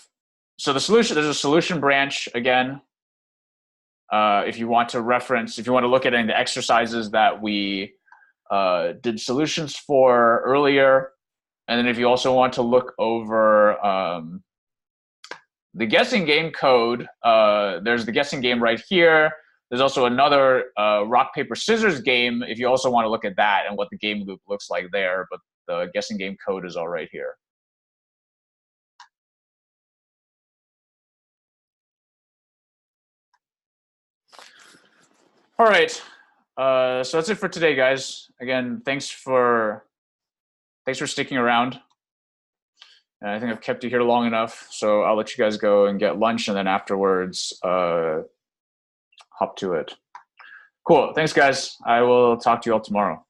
so the solution, there's a solution branch again. If you want to reference, if you want to look at any of the exercises that we did solutions for earlier, and then if you also want to look over the guessing game code, there's the guessing game right here. There's also another rock, paper, scissors game if you also want to look at that and what the game loop looks like there, but the guessing game code is all right here. All right, so that's it for today, guys. Again, thanks for sticking around. And I think I've kept you here long enough, so I'll let you guys go and get lunch, and then afterwards, hop to it. Cool. Thanks, guys. I will talk to you all tomorrow.